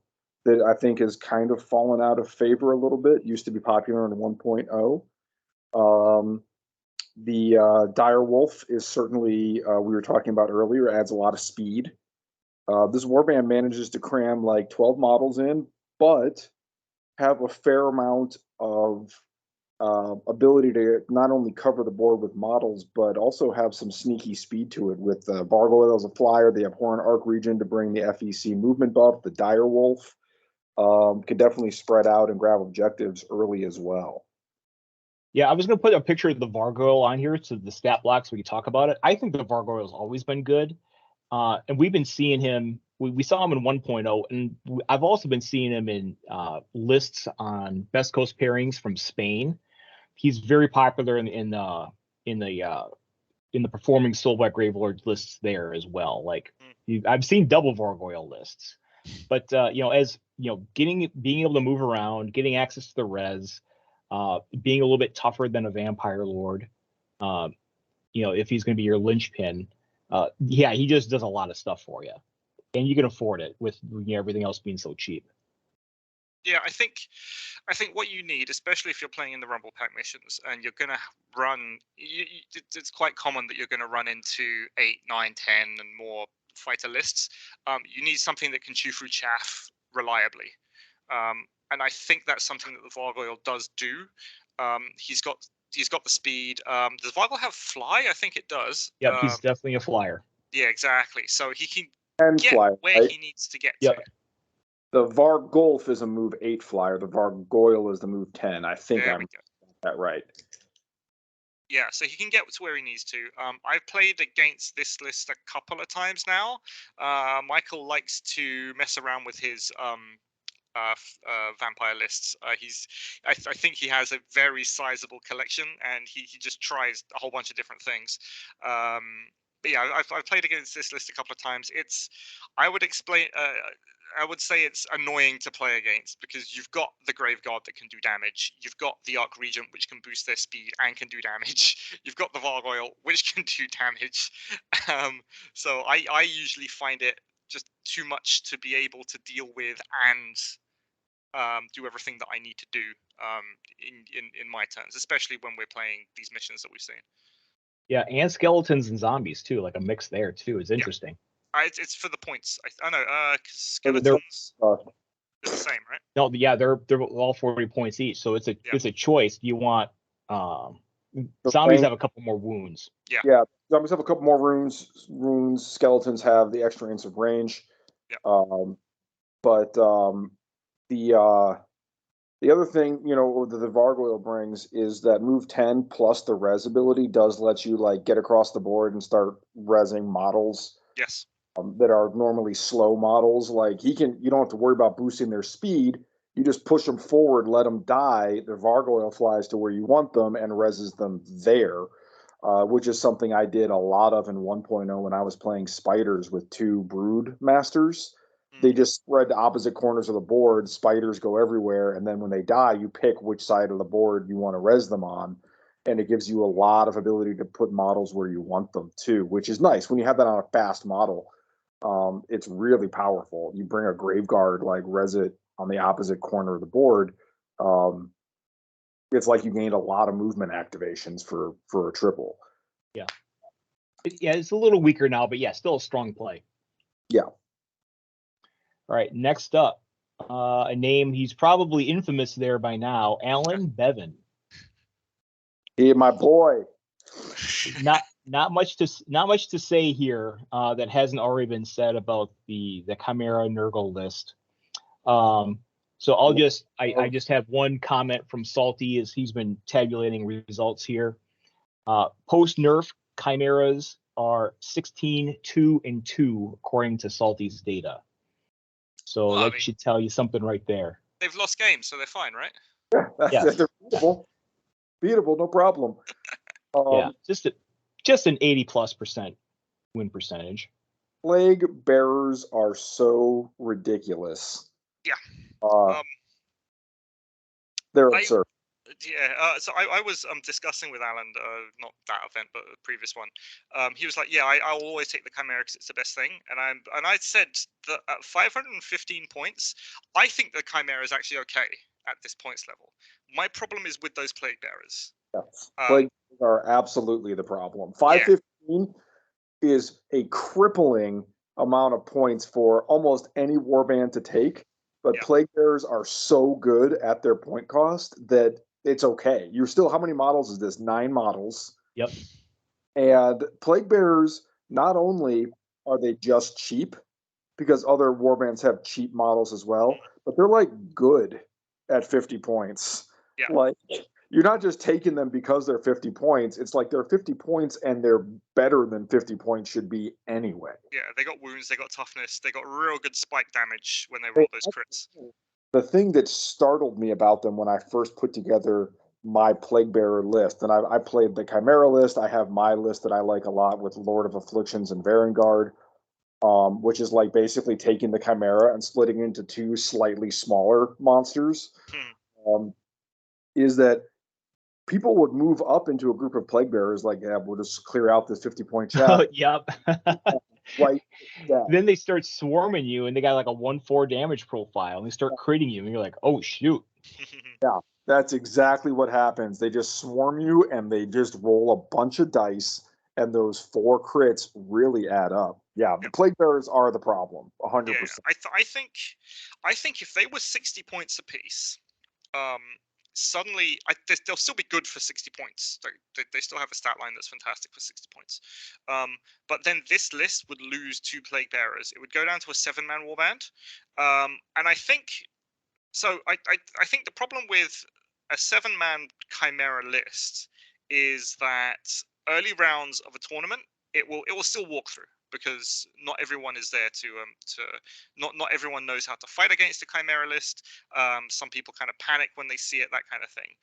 that I think has kind of fallen out of favor a little bit. Used to be popular in 1.0. The Direwolf is certainly, we were talking about earlier, adds a lot of speed. This warband manages to cram like 12 models in, but have a fair amount of ability to not only cover the board with models, but also have some sneaky speed to it. With Vargoyle as a flyer, the Abhorrent Archregent to bring the FEC movement buff, the Direwolf could definitely spread out and grab objectives early as well. Yeah, I was going to put a picture of the Vargoyle on here so the stat blocks we could talk about it. I think the Vargoyle has always been good. And we've been seeing him. We saw him in 1.0, and I've also been seeing him in lists on Best Coast pairings from Spain. He's very popular in the performing Soulblight Gravelords lists there as well. Like I've seen double Vargoyle lists, but being able to move around, getting access to the res, being a little bit tougher than a Vampire Lord, if he's going to be your linchpin. He just does a lot of stuff for you, and you can afford it with everything else being so cheap. Yeah, I think what you need, especially if you're playing in the Rumble Pack missions and you're going to run, it's quite common that you're going to run into 8, 9, 10 and more fighter lists. You need something that can chew through chaff reliably. And I think that's something that the Vargoyle does do. He's got the speed. Does Vargoyle have fly? I think it does. Yeah, he's definitely a flyer. Yeah, exactly. So he can get fly, where right? he needs to get Yep. to. The Vargolf is a move 8 flyer. The Vargoyle is the move 10. I think I'm that right. Yeah, so he can get to where he needs to. I've played against this list a couple of times now. Michael likes to mess around with his vampire lists. I think he has a very sizable collection, and he just tries a whole bunch of different things. But yeah, I've played against this list a couple of times. I would explain. I would say it's annoying to play against because you've got the Grave Guard that can do damage. You've got the Arc Regent, which can boost their speed and can do damage. You've got the Vargoyle, which can do damage. So I usually find it just too much to be able to deal with and do everything that I need to do in my turns, especially when we're playing these missions that we've seen. Yeah, and skeletons and zombies too, like a mix there too is interesting. It's for the points. I know, because skeletons are the same, right? No, yeah, they're all 40 points each, so it's a choice. Do you want zombies have a couple more wounds? Yeah, zombies have a couple more runes. Skeletons have the extra inch of range. But the other thing, that the Vargoyle brings is that move 10 plus the res ability does let you like get across the board and start resing models. Yes. That are normally slow models. Like you don't have to worry about boosting their speed. You just push them forward, let them die. Their Vargoyle flies to where you want them and reses them there, which is something I did a lot of in 1.0 when I was playing spiders with 2 brood masters. They just spread to opposite corners of the board. Spiders go everywhere, and then when they die, you pick which side of the board you want to res them on, and it gives you a lot of ability to put models where you want them too, which is nice. When you have that on a fast model, it's really powerful. You bring a Graveguard, like res it on the opposite corner of the board. It's like you gained a lot of movement activations for a triple. Yeah. It's a little weaker now, but yeah, still a strong play. Yeah. All right, next up, a name he's probably infamous there by now, Alan Bevan. He, my boy. Not much to say here that hasn't already been said about the Chimera Nurgle list. So I just have one comment from Salty as he's been tabulating results here. Post nerf Chimeras are 16, 2, and 2 according to Salty's data. So that should tell you something right there. They've lost games, so they're fine, right? Yeah, they're beatable, no problem. Yeah, just an 80+% win percentage. Plague bearers are so ridiculous. Yeah. They're absurd. Yeah, so I was discussing with Alan, not that event, but the previous one. He was like, "Yeah, I'll always take the Chimera because it's the best thing." And I said that at 515 points, I think the Chimera is actually okay at this points level. My problem is with those Plague Bearers. Yes, Plague Bearers are absolutely the problem. 515 is a crippling amount of points for almost any warband to take. But Plague Bearers are so good at their point cost that it's okay. You're still, how many models is this? 9 models. Yep. And Plague Bearers, not only are they just cheap, because other warbands have cheap models as well, but they're like good at 50 points. Yeah. Like, you're not just taking them because they're 50 points. It's like they're 50 points and they're better than 50 points should be anyway. Yeah, they got wounds, they got toughness, they got real good spike damage when they roll those crits. The thing that startled me about them when I first put together my Plague Bearer list, and I played the Chimera list. I have my list that I like a lot with Lord of Afflictions and Varangard, which is like basically taking the Chimera and splitting into 2 slightly smaller monsters. Is that people would move up into a group of Plague Bearers like, yeah, we'll just clear out this 50-point chat. Yep. Right. Then they start swarming you, and they got like a 1/4 damage profile, and they start critting you, and you're like, oh shoot. Yeah, that's exactly what happens. They just swarm you, and they just roll a bunch of dice, and those 4 crits really add up. Yeah, the Plague Bearers are the problem, 100%. Yeah, I think if they were 60 points apiece, suddenly they'll still be good for 60 points. They still have a stat line that's fantastic for 60 points. But then this list would lose 2 Plague Bearers. It would go down to a 7-man warband. And I think so. I think the problem with a 7-man Chimera list is that early rounds of a tournament, it will still walk through, because not everyone is there to not everyone knows how to fight against the Chimera list. Some people kind of panic when they see it, that kind of thing.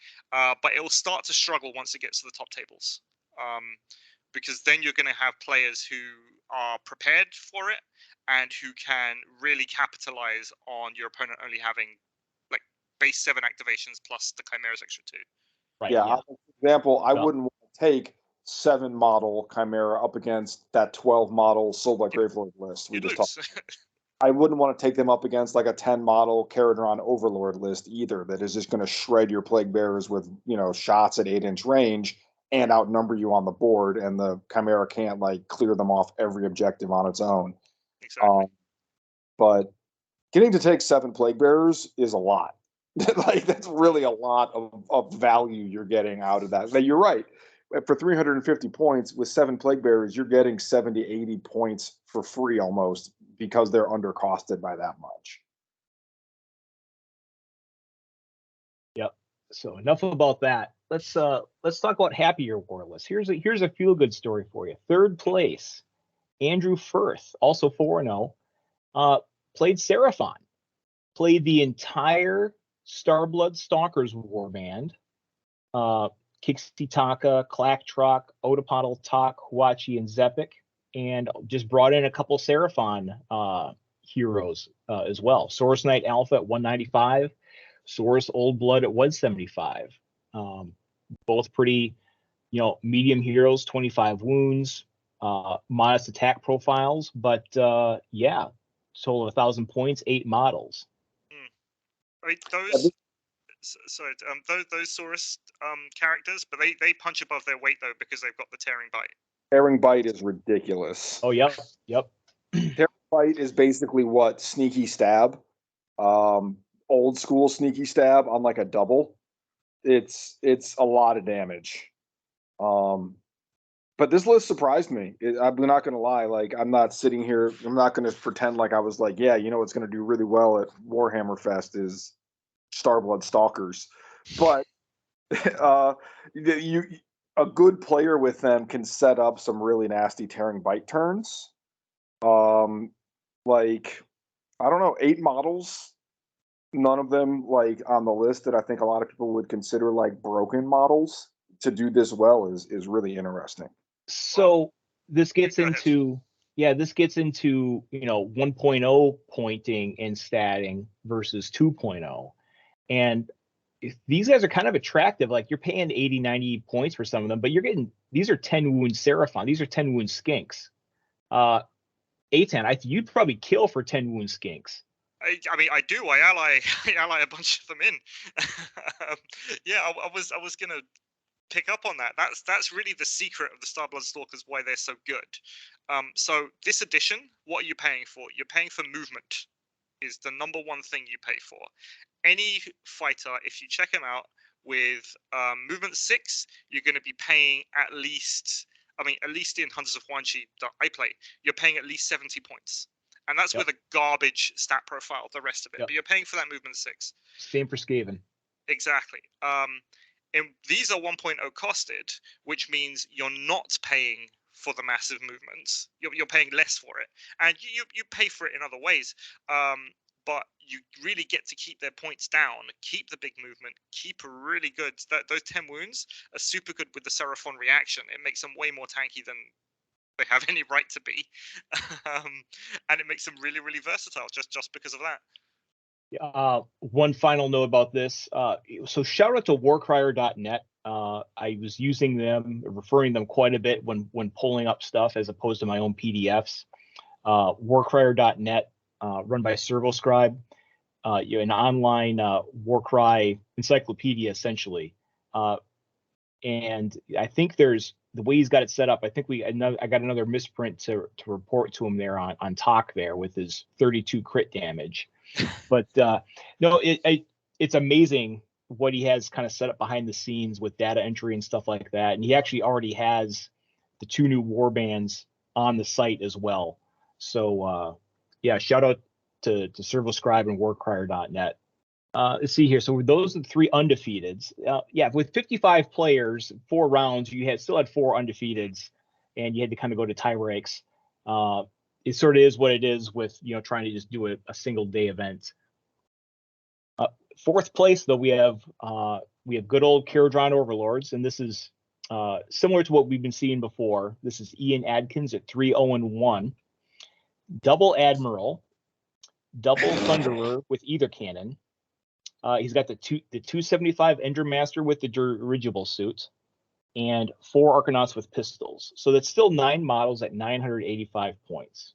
But it will start to struggle once it gets to the top tables, because then you're going to have players who are prepared for it and who can really capitalize on your opponent only having like base 7 activations plus the Chimera's extra 2. Right. Yeah. For example, I wouldn't want to take 7 model Chimera up against that 12 model Soulblight Gravelord list we just talked about. I wouldn't want to take them up against like a 10 model Caradron Overlord list either, that is just going to shred your Plague Bearers with, shots at 8-inch range and outnumber you on the board, and the Chimera can't like clear them off every objective on its own. Exactly. But getting to take 7 Plague Bearers is a lot. Like, that's really a lot of value you're getting out of that. But you're right. For 350 points with 7 Plague Bearers, you're getting 70, 80 points for free almost, because they're undercosted by that much. Yep. So enough about that. Let's talk about happier war lists. Here's a feel good story for you. 3rd place, Andrew Firth, also 4-0, played Seraphon, played the entire Starblood Stalkers warband, Kixitaka, Clacktrock, Otapodal, Tak, Huachi, and Zepik, and just brought in a couple Seraphon heroes as well. Source Knight Alpha at 195, Source Old Blood at 175. Both pretty, medium heroes, 25 wounds, modest attack profiles, but yeah, total of 1,000 points, 8 models. I mean, those Saurus characters, but they punch above their weight though, because they've got the Tearing Bite. Tearing Bite is ridiculous. Oh, yep. Tearing Bite is basically what Sneaky Stab, old school Sneaky Stab on like a double. It's a lot of damage. But this list surprised me. I'm not going to lie. Like, I'm not sitting here. I'm not going to pretend like I was like, yeah, what's going to do really well at Warhammer Fest is Starblood Stalkers. But a good player with them can set up some really nasty Tearing Bite turns. Like, I don't know, 8 models. None of them like on the list that I think a lot of people would consider like broken models. To do this well is really interesting. So this gets into 1.0 pointing and statting versus 2.0, and these guys are kind of attractive. Like, you're paying 80, 90 points for some of them, but you're getting, these are 10 wound Seraphon, these are 10 wound Skinks. Aytan, you'd probably kill for 10 wound Skinks. I mean, I do. I ally a bunch of them in. Yeah, I was gonna pick up on that. That's really the secret of the Starblood Stalkers, why they're so good. So this edition, what are you paying for? You're paying for movement. Is the number one thing you pay for. Any fighter, if you check him out with movement 6, you're going to be paying at least in Hunters of Huanchi that I play, you're paying at least 70 points. And that's with a garbage stat profile, the rest of it. But you're paying for that movement 6. Same for Skaven. Exactly. And these are 1.0 costed, which means you're not paying for the massive movements. You're paying less for it, and you pay for it in other ways. But you really get to keep their points down, keep the big movement, keep really good. Those 10 wounds are super good with the Seraphon reaction. It makes them way more tanky than they have any right to be, and it makes them really, really versatile just because of that. One final note about this. So shout out to warcrier.net. I was using them, referring them quite a bit when pulling up stuff as opposed to my own PDFs. Warcrier.net, run by ServoScribe, an online Warcry encyclopedia essentially. And I think there's the way he's got it set up. I think I got another misprint to report to him there on talk there with his 32 crit damage. But no, it's amazing what he has kind of set up behind the scenes with data entry and stuff like that. And he actually already has the 2 new warbands on the site as well. So yeah, shout out to ServoScribe and warcrier.net. Let's see here. So those are the 3 undefeateds. Yeah, with 55 players, 4 rounds, you still had 4 undefeateds, and you had to kind of go to tie breaks. It sort of is what it is with trying to just do a single day event. 4th place though, we have good old Kharadron Overlords, and this is similar to what we've been seeing before. This is Ian Adkins at 3-0-1, double Admiral, double Thunderer with either cannon. He's got the 275 Engine Master with the dirigible suit, and 4 Arkanauts with pistols. So that's still 9 models at 985 points.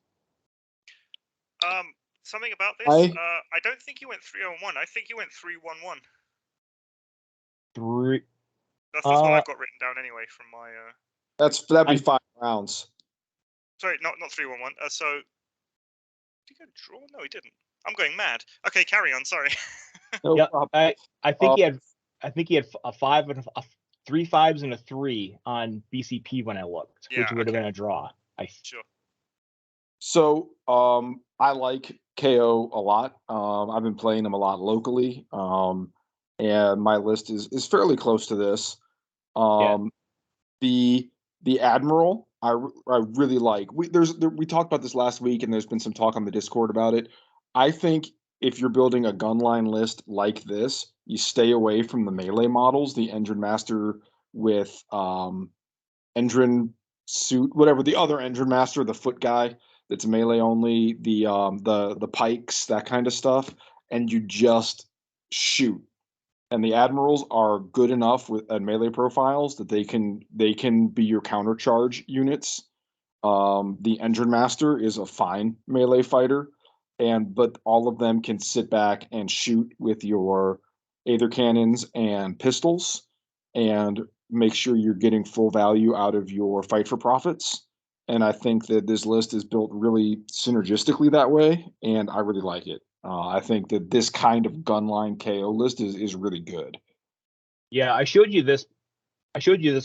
Something about this. I don't think you went 3-on-1. I think you went 3-1-1. 3. That's what I've got written down anyway from my. That'd be 5 rounds. Sorry, not 3-1-1. So did he go draw? No, he didn't. I'm going mad. Okay, carry on. Sorry. No yeah, problem. I think he had a 5 and 3 5s and a 3 on BCP when I looked, which would have been a draw. Sure. So I like KO a lot. I've been playing them a lot locally, and my list is fairly close to this. The Admiral I really like. We talked about this last week, and there's been some talk on the Discord about it. I think if you're building a gunline list like this, you stay away from the melee models, the Engine Master with Engine suit, whatever, the other Engine Master, the foot guy that's melee only, the pikes, that kind of stuff, and you just shoot. And the Admirals are good enough with melee profiles that they can be your countercharge units. The Engine Master is a fine melee fighter, but all of them can sit back and shoot with your Aether cannons and pistols, and make sure you're getting full value out of your fight for profits. And I think that this list is built really synergistically that way, and I really like it. I think that this kind of gunline KO list is really good. Yeah, I showed you this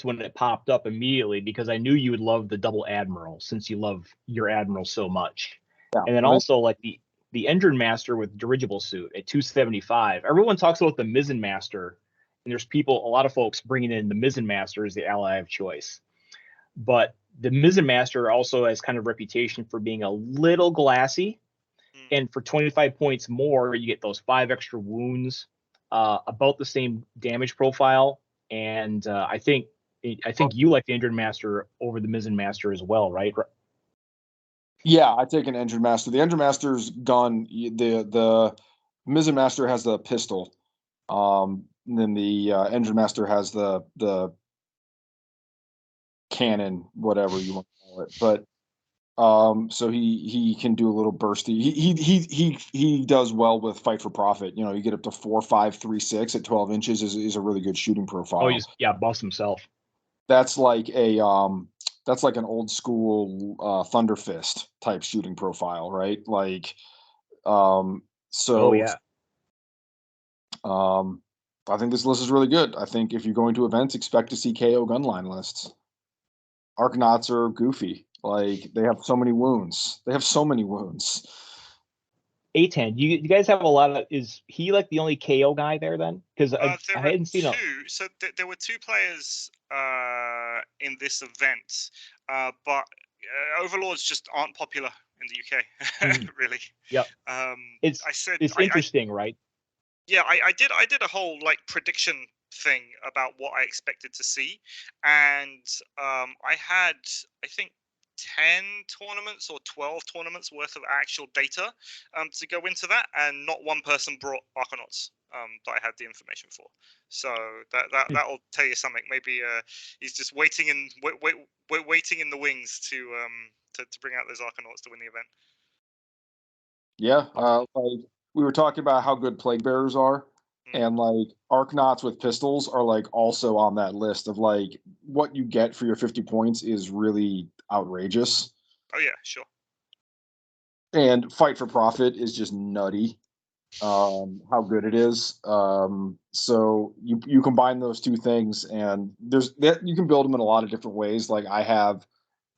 when it popped up immediately because I knew you would love the double Admiral since you love your Admiral so much. Yeah, and then also like the Engine Master with dirigible suit at 275. Everyone talks about the Mizzen Master, and there's a lot of folks bringing in the Mizzen Master as the ally of choice. But the Mizzen Master also has kind of reputation for being a little glassy. And for 25 points more, you get those 5 extra wounds, about the same damage profile. And I think you like the Engine Master over the Mizzen Master as well, right? Yeah, I take an Engine Master. The Engine Master's gun, the Mizzen Master has the pistol. And then the Engine Master has the cannon, whatever you want to call it. But so he can do a little bursty. He does well with fight for profit. You get up to 4, 5, 3, 6 at 12 inches is a really good shooting profile. Oh, buffs himself. That's like an old school Thunder Fist type shooting profile, right? Like, so. Oh yeah. I think this list is really good. I think if you're going to events, expect to see KO gunline lists. Arkanauts are goofy. Like, they have so many wounds. Aytan, you guys have a lot of. Is he like the only KO guy there then? Because I hadn't seen two. So there were 2 players in this event, but Overlords just aren't popular in the UK, really. Yep. It's interesting, right? Yeah, I did a whole like prediction thing about what I expected to see, and I had, I think, 10 tournaments or 12 tournaments worth of actual data to go into that, and not one person brought Arkanauts that I had the information for. So that'll tell you something. Maybe he's just waiting in the wings to bring out those Arkanauts to win the event. Yeah, like we were talking about how good Plague Bearers are, and like Arkanauts with pistols are like also on that list of like what you get for your 50 points is really outrageous. Oh yeah, sure. And fight for profit is just nutty. How good it is. So you combine those 2 things, and you can build them in a lot of different ways. Like, I have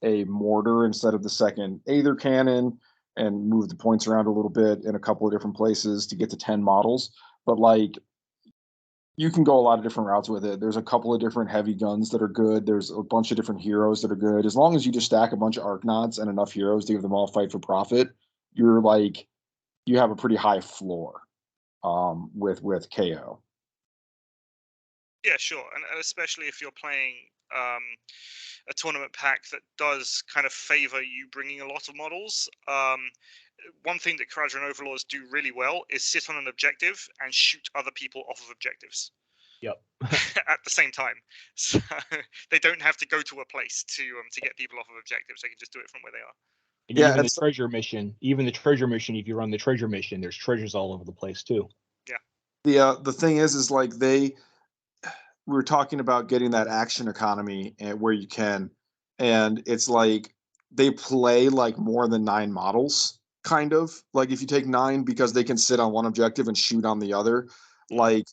a mortar instead of the second Aether cannon, and move the points around a little bit in a couple of different places to get to 10 models. but like you can go a lot of different routes with it. There's a couple of different heavy guns that are good. There's a bunch of different heroes that are good. As long as you just stack a bunch of Arcnauts and enough heroes to give them all fight for profit, you're like, you have a pretty high floor with KO. Yeah, sure, and especially if you're playing a tournament pack that does kind of favor you bringing a lot of models. One thing that Kharadron Overlords do really well is sit on an objective and shoot other people off of objectives. Yep. At the same time, so they don't have to go to a place to get people off of objectives. They can just do it from where they are. And even the treasure mission, if you run the treasure mission, there's treasures all over the place too. Yeah. The thing is like we were talking about getting that action economy and where you can, and it's like they play like more than 9 models, kind of. Like if you take 9 because they can sit on one objective and shoot on the other, like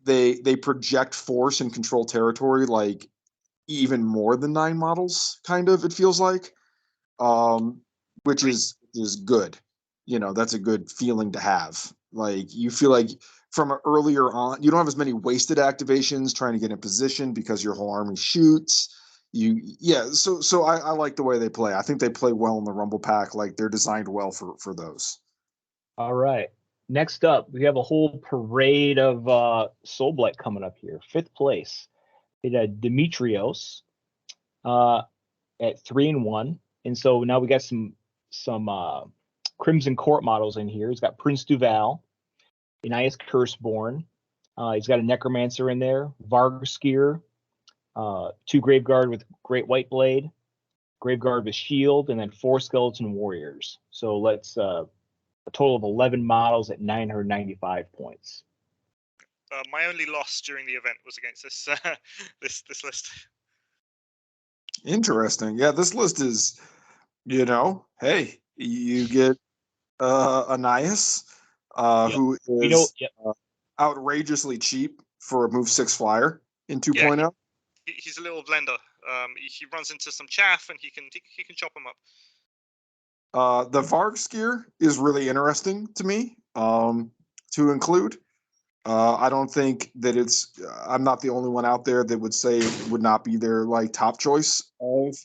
they project force and control territory like even more than 9 models, kind of, it feels like. Which is good. You know, that's a good feeling to have. Like you feel like from earlier on, you don't have as many wasted activations trying to get in position because your whole army shoots. So I like the way they play. I think they play well in the Rumble Pack. Like they're designed well for those. All right. Next up, we have a whole parade of Soulblight coming up here. 5th place. It had Demetrios at 3-1. And so now we got some Crimson Court models in here. He's got Prince Duval, Anias Curseborn. He's got a Necromancer in there, Vargskir, 2 Graveguard with Great White Blade, Graveguard with Shield, and then 4 Skeleton Warriors. So let's a total of 11 models at 995 points. My only loss during the event was against this this list. Interesting. Yeah, this list is, hey, you get Anias, who is outrageously cheap for a move 6 flyer in 2.0. He's a little blender. He runs into some chaff and he can chop him up. The Vargskir is really interesting to me to include. I don't think that I'm not the only one out there that would say it would not be their like top choice of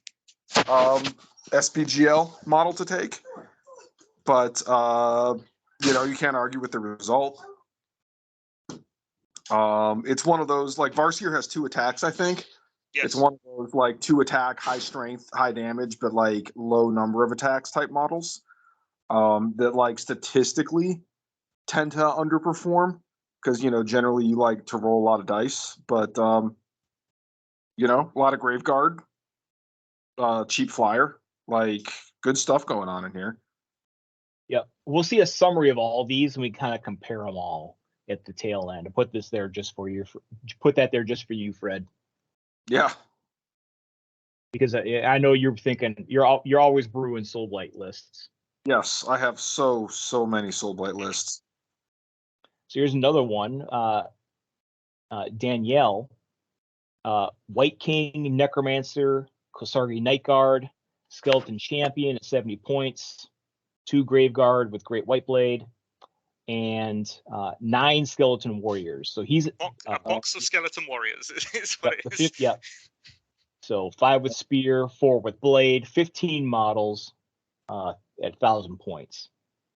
SPGL model to take. But you can't argue with the result. It's one of those, like, Vargskir has 2 attacks, I think. Yes. It's one of those like 2 attack, high strength, high damage, but like low number of attacks type models that like statistically tend to underperform because generally you like to roll a lot of dice, but a lot of Graveguard, cheap flyer, like good stuff going on in here. Yeah, we'll see a summary of all these and we kind of compare them all at the tail end. I put this there just for you. Put that there just for you, Fred. Yeah, because I know you're thinking you're always brewing Soulblight lists. Yes, I have so many Soulblight lists. So here's another one. Danielle, White King, Necromancer, Kosargi Night Guard, Skeleton Champion at 70 points, 2 Graveguard with Great White Blade, and 9 Skeleton Warriors. So he's a box of Skeleton Warriors is what it is. Yeah. So 5 with Spear, 4 with Blade, 15 models at 1,000 points.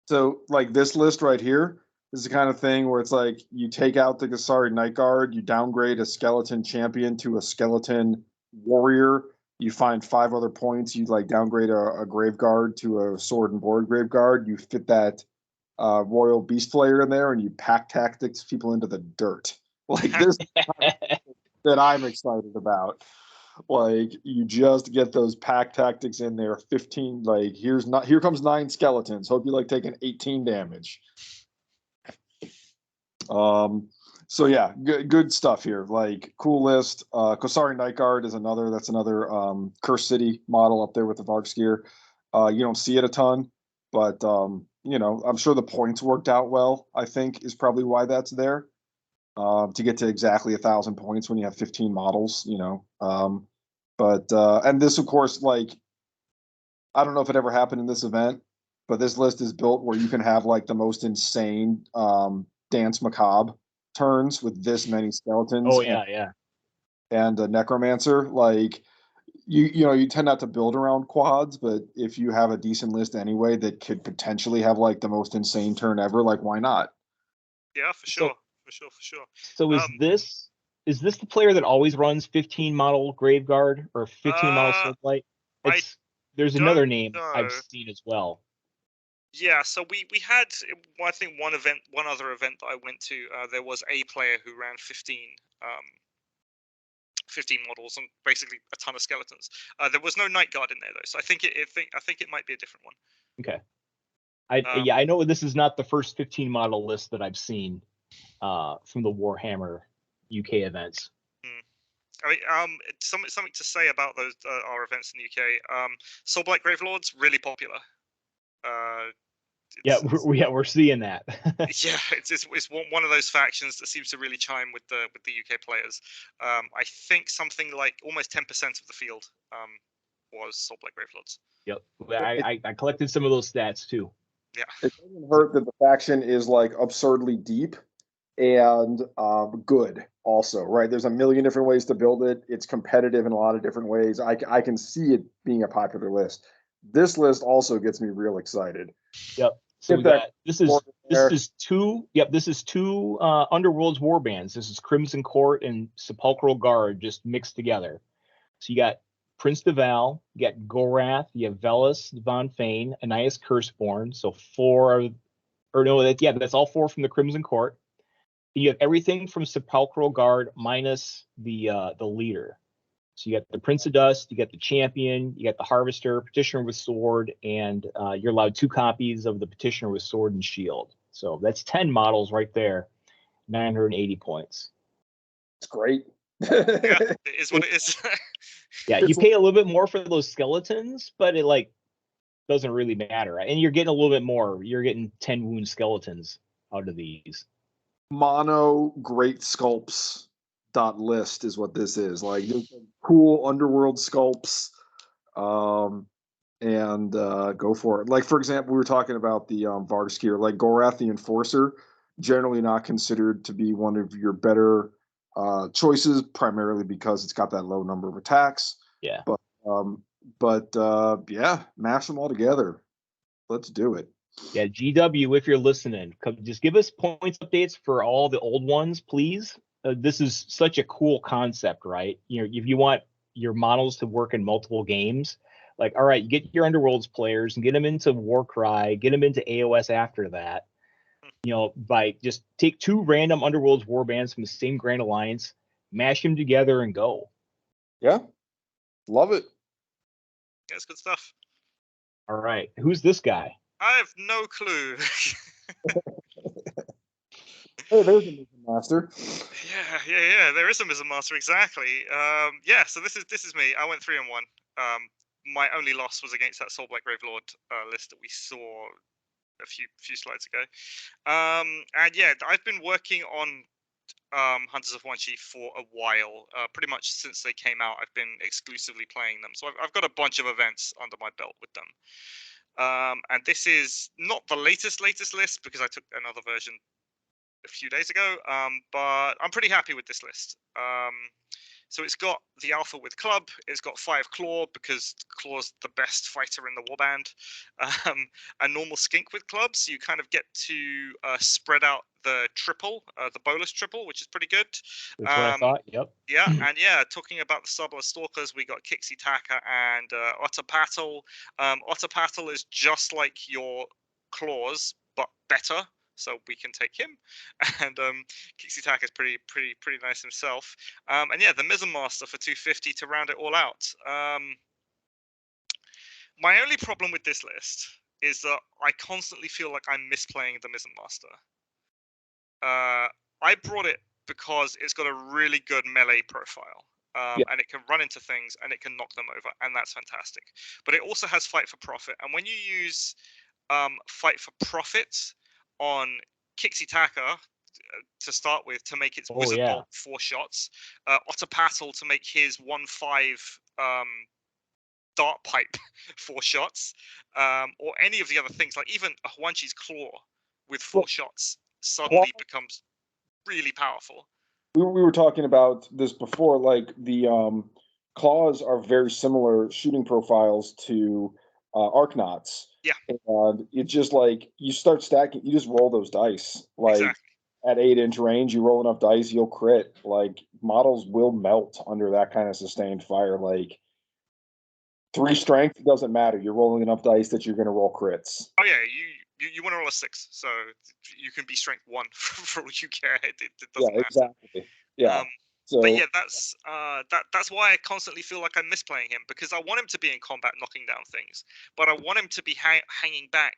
So like this list right here is the kind of thing where it's like you take out the Kosargi Night Guard, you downgrade a Skeleton Champion to a Skeleton Warrior, you find 5 other points, you like downgrade a Graveguard to a Sword and Board Graveguard, you fit that Royal Beast Player in there, and you pack tactics people into the dirt. Like this that I'm excited about. Like you just get those pack tactics in there. 15. Like here comes 9 skeletons. Hope you like taking 18 damage. So yeah, good stuff here. Like cool list. Kosargi Night Guard is another. That's another Curse City model up there with the Vargskir. You don't see it a ton, but I'm sure the points worked out well. I think is probably why that's there. To get to exactly 1,000 points when you have 15 models, and this, of course, like, I don't know if it ever happened in this event, but this list is built where you can have like the most insane Dance Macabre turns with this many skeletons. Oh yeah. And a necromancer, like you tend not to build around quads, but if you have a decent list anyway that could potentially have like the most insane turn ever, like why not? Yeah, for sure. For sure. So is this the player that always runs 15 model Graveguard or 15 model Soulblight? There's another name I've seen as well. Yeah, so we had, I think one other event that I went to, there was a player who ran 15 models and basically a ton of skeletons. There was no Night Guard in there though, so I think it might be a different one. Okay. I know this is not the first 15 model list that I've seen from the Warhammer UK events. I mean, something to say about those our events in the UK. Soulblight Gravelords, really popular. We're seeing that. Yeah, it's one of those factions that seems to really chime with the UK players. I think something like almost 10% of the field was Soulblight Gravelords. Yep, I collected some of those stats too. Yeah, it doesn't hurt that the faction is like absurdly deep and good also, right? There's a million different ways to build it. It's competitive in a lot of different ways. I can see it being a popular list. This list also gets me real excited. Yep. So we got this is two Underworld's warbands. This is Crimson Court and Sepulchral Guard just mixed together. So you got Prince Deval, you got Gorath, you have Velis, Von Fane, Annias Curseborn. So that's all four from the Crimson Court. You have everything from Sepulchral Guard minus the leader. So you got the Prince of Dust, you got the Champion, you got the Harvester, Petitioner with Sword, and you're allowed 2 copies of the Petitioner with Sword and Shield. So that's 10 models right there, 980 points. It's great. Yeah, it is what it is. Yeah, you pay a little bit more for those skeletons, but it like doesn't really matter. And you're getting a little bit more. You're getting 10 wound skeletons out of these. Mono great sculpts .list is what this is. Like cool underworld sculpts, and go for it. Like for example, we were talking about the Vargskir, like Gorath the Enforcer, generally not considered to be one of your better choices, primarily because it's got that low number of attacks. Yeah. But yeah, mash them all together. Let's do it. Yeah, GW, if you're listening, just give us points updates for all the old ones, please. This is such a cool concept, right? You know, if you want your models to work in multiple games, like, all right, you get your Underworlds players and get them into Warcry, get them into AOS after that. You know, by just take 2 random Underworlds warbands from the same Grand Alliance, mash them together and go. Yeah, love it. That's good stuff. All right, who's this guy? I have no clue. Hey, there's a Mission Master. Yeah. There is a Mission Master, exactly. Yeah. So this is me. I went 3-1. My only loss was against that Soulblight Gravelord list that we saw a few slides ago. And yeah, I've been working on Hunters of One-Chi for a while. Pretty much since they came out, I've been exclusively playing them. So I've got a bunch of events under my belt with them. And this is not the latest list because I took another version a few days ago, but I'm pretty happy with this list. So it's got the Alpha with Club, it's got 5 Claw because Claw's the best fighter in the warband, a normal Skink with Club, so you kind of get to spread out the triple, the bolus triple, which is pretty good. That's what I thought, yep. Yeah, and yeah, talking about the Subless Stalkers, we got Kixie Taka and Otterpattle. Otterpattle is just like your Claws, but better. So we can take him, and Kixie Taka is pretty nice himself. And yeah, the Mizzen Master for 250 to round it all out. My only problem with this list is that I constantly feel like I'm misplaying the Mizzen Master. I brought it because it's got a really good melee profile. And it can run into things and it can knock them over, and that's fantastic. But it also has Fight for Profit, and when you use Fight for Profit on Kixie Taka to start with to make its Wizard Bolt 4 shots, Otterpattle to make his 1/5 Dart Pipe 4 shots, or any of the other things, like even a Huanchi's Claw with 4 shots suddenly becomes really powerful. We were talking about this before, like the claws are very similar shooting profiles to Arcanauts. Yeah. And it's just like you start stacking, you just roll those dice. Like Exactly. at 8-inch range, you roll enough dice, you'll crit. Like models will melt under that kind of sustained fire. Like 3 strength doesn't matter. You're rolling enough dice that you're going to roll crits. Oh yeah, you want to roll a 6, so you can be strength 1 for all you care. It doesn't matter. Exactly. Yeah. But yeah, that's why I constantly feel like I'm misplaying him, because I want him to be in combat knocking down things, but I want him to be hanging back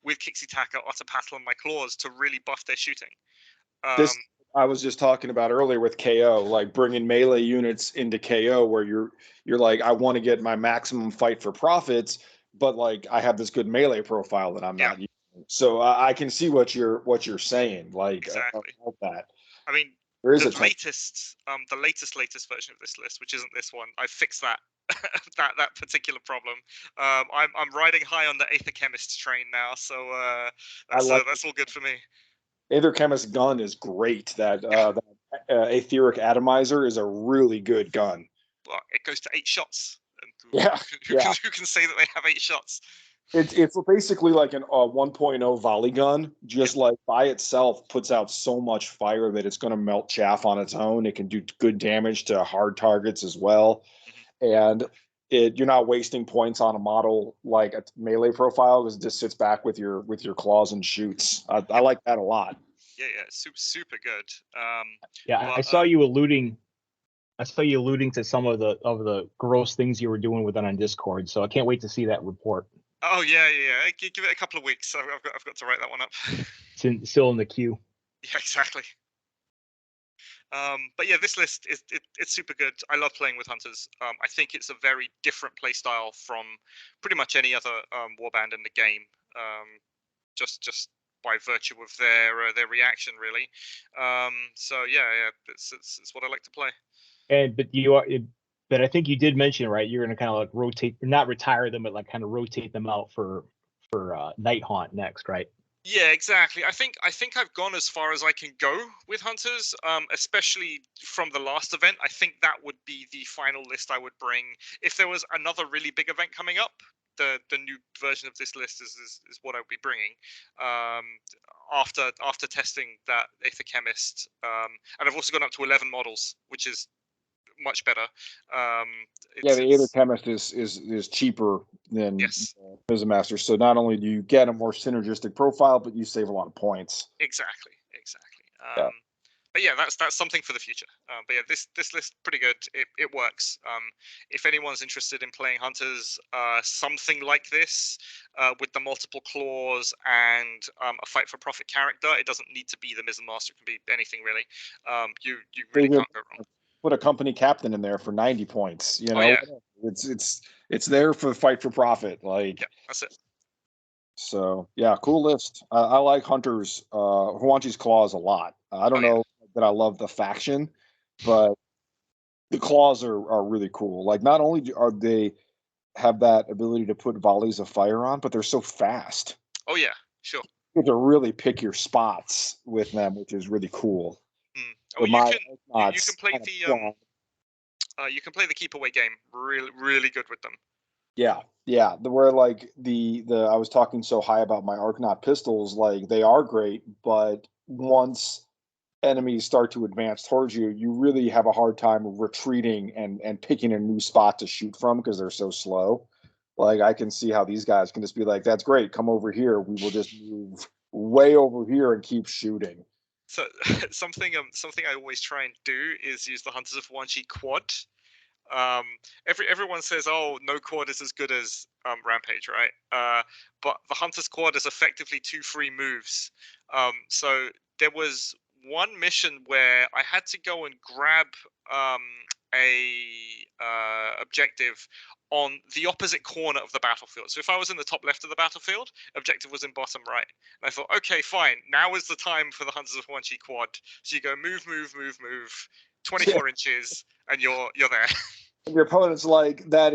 with Kixie Taka, Otterpattle, and my claws to really buff their shooting. This I was just talking about earlier with KO, like bringing melee units into KO, where you're like, I want to get my maximum fight for profits, but like I have this good melee profile that I'm not using. So I can see what you're saying. Like exactly about that. I mean, there is the latest version of this list, which isn't this one, I fixed that that particular problem. I'm riding high on the Aether Chemist train now, so that's all good for me. Aether Chemist gun is great. That Aetheric Atomizer is a really good gun. Well, it goes to 8 shots. Who can say that they have 8 shots? It's basically like an 1.0 volley gun, just like by itself puts out so much fire that it's going to melt chaff on its own. It can do good damage to hard targets as well. And you're not wasting points on a model like a melee profile, because it just sits back with your claws and shoots. I like that a lot. Yeah, super good. I saw you alluding to some of the gross things you were doing with it on Discord, so I can't wait to see that report. Oh yeah. Give it a couple of weeks. I've got to write that one up. It's still in the queue. Yeah, exactly. But yeah, this list it's super good. I love playing with hunters. I think it's a very different play style from pretty much any other warband in the game. Just by virtue of their reaction, really. So yeah, it's what I like to play. But I think you did mention, right, you're going to kind of like rotate, not retire them, but like kind of rotate them out for Night Haunt next, right? Yeah, exactly. I think I've gone as far as I can go with hunters, especially from the last event. I think that would be the final list I would bring if there was another really big event coming up. The new version of this list is what I would be bringing after testing that Aether Chemist, and I've also gone up to 11 models, which is much better. The Aether Chemist is cheaper than Prism Master, so not only do you get a more synergistic profile, but you save a lot of points. Exactly. But yeah, that's something for the future. But yeah, this list pretty good. It works. If anyone's interested in playing hunters, something like this with the multiple claws and a fight for profit character, it doesn't need to be the Mizzen Master. It can be anything really. You really can't go wrong. Put a company captain in there for 90 points. You know, it's there for the fight for profit. Like, that's it. So yeah, cool list. I like Hunters, Huanchi's Claws a lot. I don't know that I love the faction, but the claws are really cool. Like, not only are they have that ability to put volleys of fire on, but they're so fast. Oh yeah, sure. You have to really pick your spots with them, which is really cool. Oh, you can play the keep away game really good with them. Yeah. Where like the I was talking so high about my Arcanaut pistols, like they are great, but once enemies start to advance towards you, you really have a hard time retreating and picking a new spot to shoot from because they're so slow. Like, I can see how these guys can just be like, that's great, come over here. We will just move way over here and keep shooting. So something I always try and do is use the Hunters of Huanchi quad. Everyone says, oh, no quad is as good as Rampage, right? But the Hunter's quad is effectively 2 free moves. So there was one mission where I had to go and grab a objective on the opposite corner of the battlefield. So if I was in the top left of the battlefield, objective was in bottom right. And I thought, okay, fine, now is the time for the Hunters of Huanchi quad. So you go move, 24 inches, and you're there. And your opponent's like, that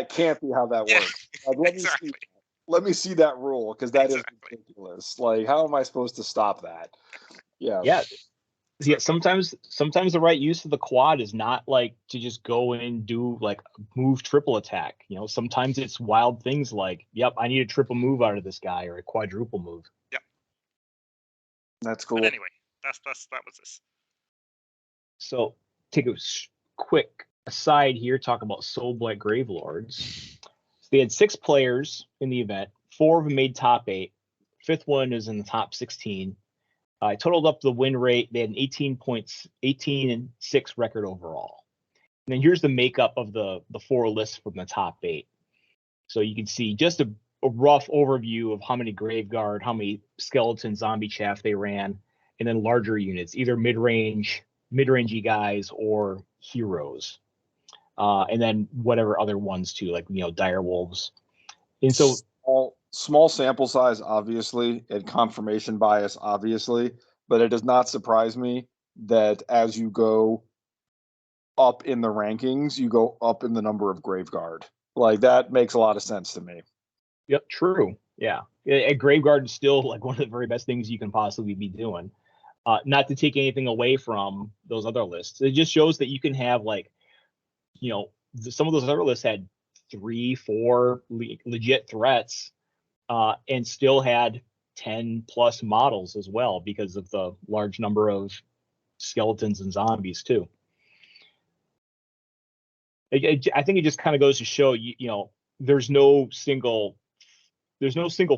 can't be how that works. Like, let me see that rule, because that is ridiculous. Like, how am I supposed to stop that? Yeah. Yeah, sometimes the right use of the quad is not like to just go in and do like move triple attack. You know, sometimes it's wild things like, yep, I need a triple move out of this guy or a quadruple move. Yep. That's cool. But anyway, that was this. So take a quick aside here, talk about Soulblight Gravelords. So they had 6 players in the event. 4 of them made top 8. 5th one is in the top 16. I totaled up the win rate. They had an 18-6 record overall. And then here's the makeup of the 4 lists from the top 8. So you can see just a rough overview of how many Graveguard, how many skeleton zombie chaff they ran, and then larger units, either mid-rangey guys or heroes. And then whatever other ones too, like, dire wolves. And so small sample size, obviously, and confirmation bias, obviously, but it does not surprise me that as you go up in the rankings, you go up in the number of Graveguard. Like, that makes a lot of sense to me. Yep, true. Yeah. A Graveguard is still like one of the very best things you can possibly be doing. Not to take anything away from those other lists. It just shows that you can have some of those other lists had 3-4 legit threats, and still had 10 plus models as well because of the large number of skeletons and zombies too. I think it just kind of goes to show there's no single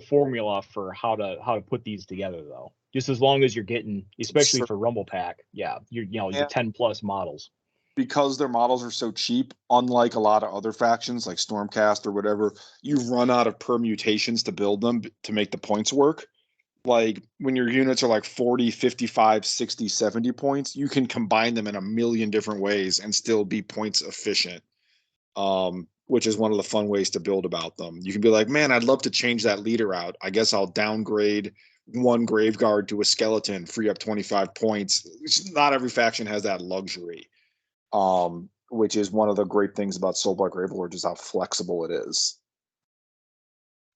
formula for how to put these together though. Just as long as you're getting, especially for Rumble Pack, your 10 plus models. Because their models are so cheap, unlike a lot of other factions like Stormcast or whatever, you run out of permutations to build them to make the points work. Like when your units are like 40, 55, 60, 70 points, you can combine them in a million different ways and still be points efficient, which is one of the fun ways to build about them. You can be like, man, I'd love to change that leader out. I guess I'll downgrade 1 Graveguard to a skeleton, free up 25 points. Not every faction has that luxury. Which is one of the great things about Soulblight Gravelords is how flexible it is.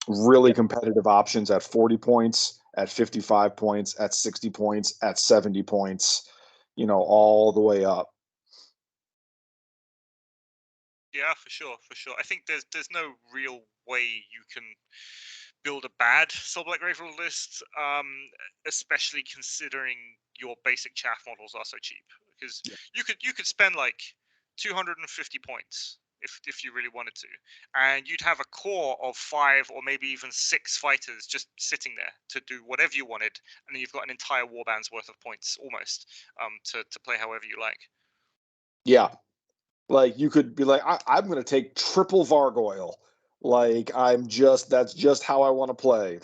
Really competitive options at 40 points, at 55 points, at 60 points, at 70 points, all the way up. Yeah, for sure. I think there's no real way you can build a bad Soulblight Gravelord list, especially considering your basic chaff models are so cheap. Because you could spend like 250 points if you really wanted to, and you'd have a core of 5 or maybe even 6 fighters just sitting there to do whatever you wanted, and then you've got an entire warband's worth of points almost to play however you like. Yeah, like you could be like, I'm going to take triple Vargoyle. Like that's just how I want to play.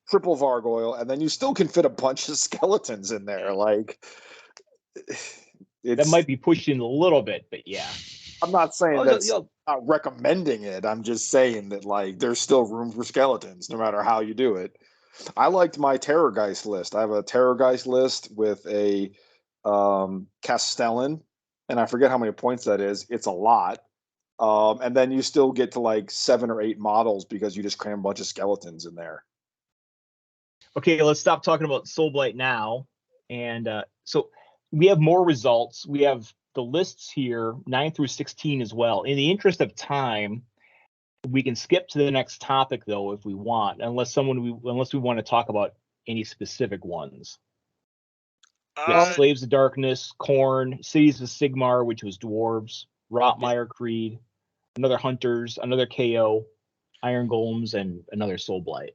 Triple Vargoyle, and then you still can fit a bunch of skeletons in there. Like that might be pushing a little bit, but yeah. I'm not saying that's not recommending it. I'm just saying that like there's still room for skeletons no matter how you do it. I liked my Terrorgeist list. I have a Terrorgeist list with a Castellan, and I forget how many points that is. It's a lot. And then you still get to like 7 or 8 models because you just cram a bunch of skeletons in there. Okay, let's stop talking about Soulblight now. And so we have more results. We have the lists here, 9 through 16 as well. In the interest of time, we can skip to the next topic though if we want, unless we want to talk about any specific ones. Slaves of Darkness, Khorne, Cities of Sigmar, which was dwarves, Rotmire Creed, another Hunters, another KO, Iron Golems, and another Soulblight.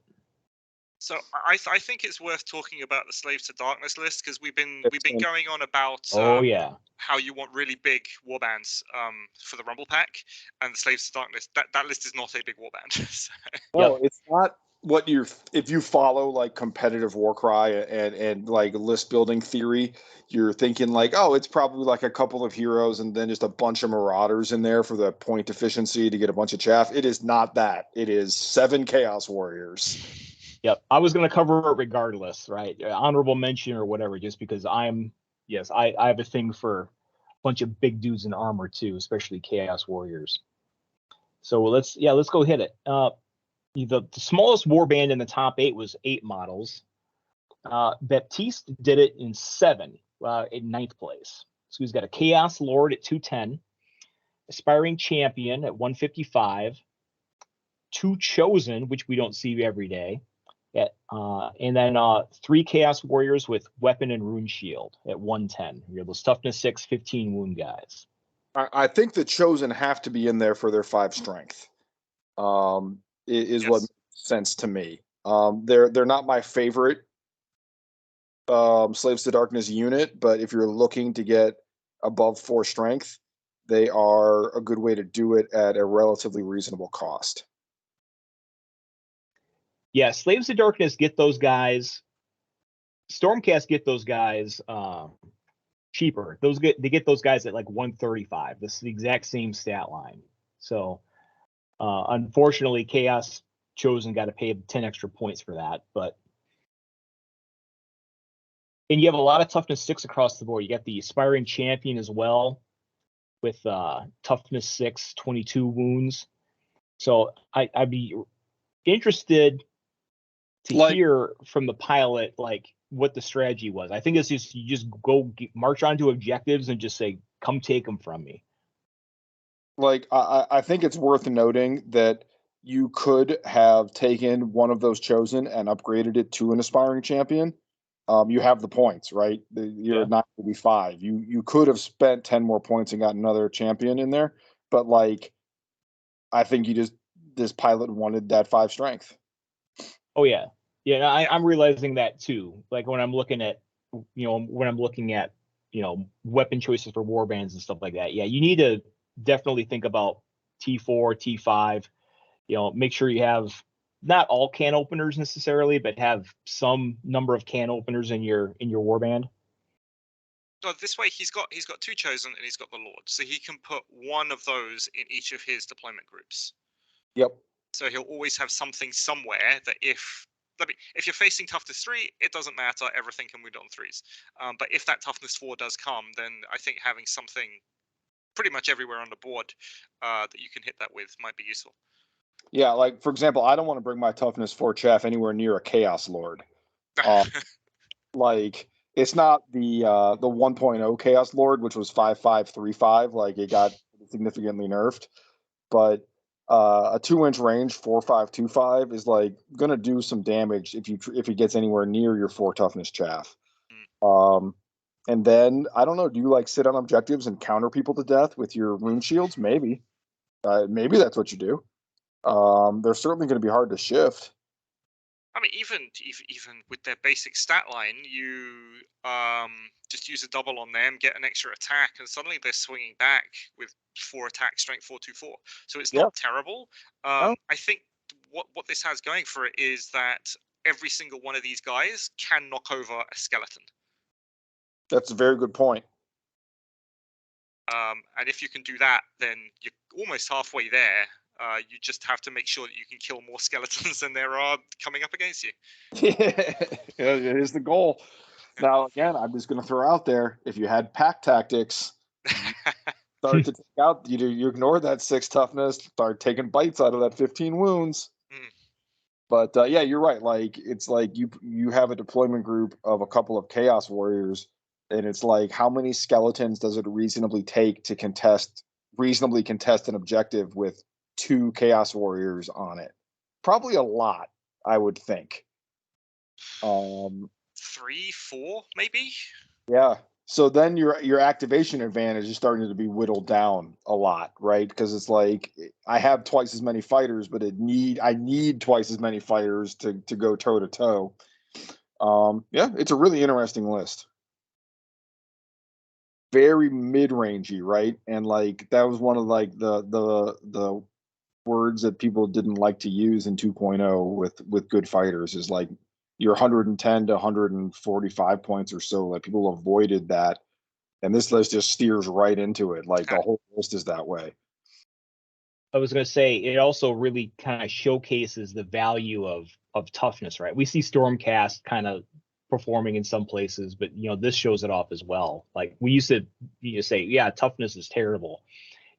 So I think it's worth talking about the Slaves to Darkness list because we've been going on about how you want really big warbands for the Rumble Pack, and the Slaves to Darkness that list is not a big warband. So. No, it's not what if you follow like competitive Warcry and like list building theory, you're thinking like, oh, it's probably like a couple of heroes and then just a bunch of marauders in there for the point efficiency to get a bunch of chaff. It is not that. It is 7 Chaos Warriors. Yep, I was going to cover it regardless, right? Honorable mention or whatever, just because I have a thing for a bunch of big dudes in armor too, especially Chaos Warriors. So let's go hit it. The smallest warband in the top 8 was 8 models. Baptiste did it in 7. in 9th place. So he's got a Chaos Lord at 210, Aspiring Champion at 155, 2 Chosen, which we don't see every day, and then 3 Chaos Warriors with Weapon and Rune Shield at 110. You're those toughness 6, 15 wound guys. I think the Chosen have to be in there for their 5 strength. Is what makes sense to me. They're not my favorite Slaves to Darkness unit, but if you're looking to get above 4 strength, they are a good way to do it at a relatively reasonable cost. Yeah, Slaves to Darkness get those guys. Stormcast get those guys cheaper. They get those guys at like 135. This is the exact same stat line. So unfortunately, Chaos Chosen got to pay 10 extra points for that. And you have a lot of toughness 6 across the board. You got the Aspiring Champion as well with toughness 6, 22 wounds. So I'd be interested to hear from the pilot what the strategy was. I think it's just you just go march onto objectives and just say, "Come take them from me." I think it's worth noting that you could have taken one of those Chosen and upgraded it to an Aspiring Champion. You have the points, right? You're not going to be 5. You could have spent 10 more points and got another champion in there, but I think this pilot wanted that 5 strength. Oh yeah. I'm realizing that too. Like when I'm looking at, weapon choices for warbands and stuff like that. Yeah, you need to definitely think about T4, T5. Make sure you have not all can openers necessarily, but have some number of can openers in your warband. So this way, he's got 2 Chosen and he's got the Lord, so he can put one of those in each of his deployment groups. Yep. So he'll always have something somewhere that if you're facing toughness 3, it doesn't matter. Everything can wound on 3s. But if that toughness 4 does come, then I think having something pretty much everywhere on the board that you can hit that with might be useful. Yeah, for example, I don't want to bring my toughness 4 chaff anywhere near a Chaos Lord. It's not the 1.0 Chaos Lord, which was 5.5/3.5. It got significantly nerfed, but a 2-inch range 4.5/2.5 is gonna do some damage if it gets anywhere near your 4 toughness chaff. And then I don't know, do you sit on objectives and counter people to death with your rune shields? Maybe that's what you do. They're certainly going to be hard to shift. I mean, even with their basic stat line, you just use a double on them, get an extra attack, and suddenly they're swinging back with 4 attack, strength 4/2/4. So it's not terrible. No. I think what this has going for it is that every single one of these guys can knock over a skeleton. That's a very good point. And if you can do that, then you're almost halfway there. You just have to make sure that you can kill more skeletons than there are coming up against you. It is the goal. Now, again, I'm just going to throw out there, if you had pack tactics, start to take out, you ignore that 6 toughness, start taking bites out of that 15 wounds. But yeah, you're right. It's you have a deployment group of a couple of Chaos Warriors, and it's how many skeletons does it reasonably take to reasonably contest an objective with 2 Chaos Warriors on it? Probably a lot, I would think. 3, 4, maybe. Yeah. So then your activation advantage is starting to be whittled down a lot, right? Because it's I have twice as many fighters, but I need twice as many fighters to go toe to toe. Yeah, it's a really interesting list. Very mid-rangey, right? And that was one of the words that people didn't like to use in 2.0 with good fighters is your 110 to 145 points or so. People avoided that, and this list just steers right into it. The whole list is that way. I was going to say it also really kind of showcases the value of toughness, right? We see Stormcast kind of performing in some places, but this shows it off as well. We used to say, yeah, toughness is terrible,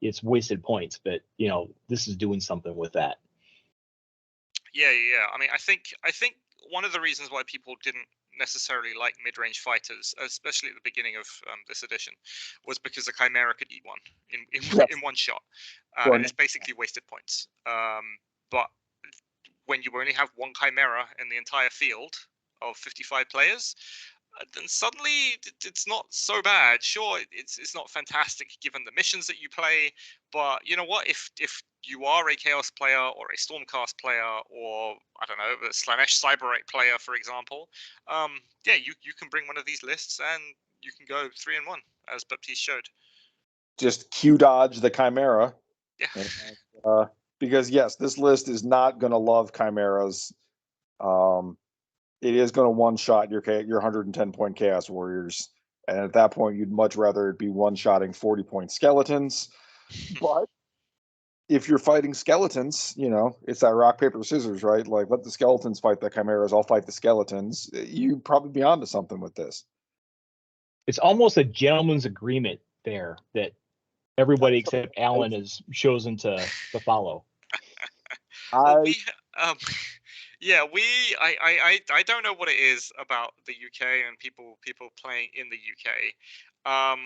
it's wasted points, but this is doing something with that. Yeah. I mean, I think one of the reasons why people didn't necessarily like mid-range fighters, especially at the beginning of this edition, was because the Chimera could eat one in one shot, and it's basically wasted points. But when you only have one Chimera in the entire field of 55 players, then suddenly it's not so bad. Sure, it's not fantastic given the missions that you play, but you know what? If you are a Chaos player or a Stormcast player, or I don't know, a Slanesh Cyberite player, for example, yeah, you can bring one of these lists and you can go 3-1, as Baptiste showed. Just Q dodge the Chimera. Yeah. And, because yes, this list is not going to love Chimeras. It is going to one-shot your 110-point Chaos Warriors, and at that point, you'd much rather it be one-shotting 40-point skeletons. But if you're fighting skeletons, you know, it's that rock, paper, scissors, right? Like, let the skeletons fight the Chimeras, I'll fight the skeletons. You'd probably be onto something with this. It's almost a gentleman's agreement there that everybody except Alan is chosen to follow. Yeah, I don't know what it is about the UK and people playing in the UK.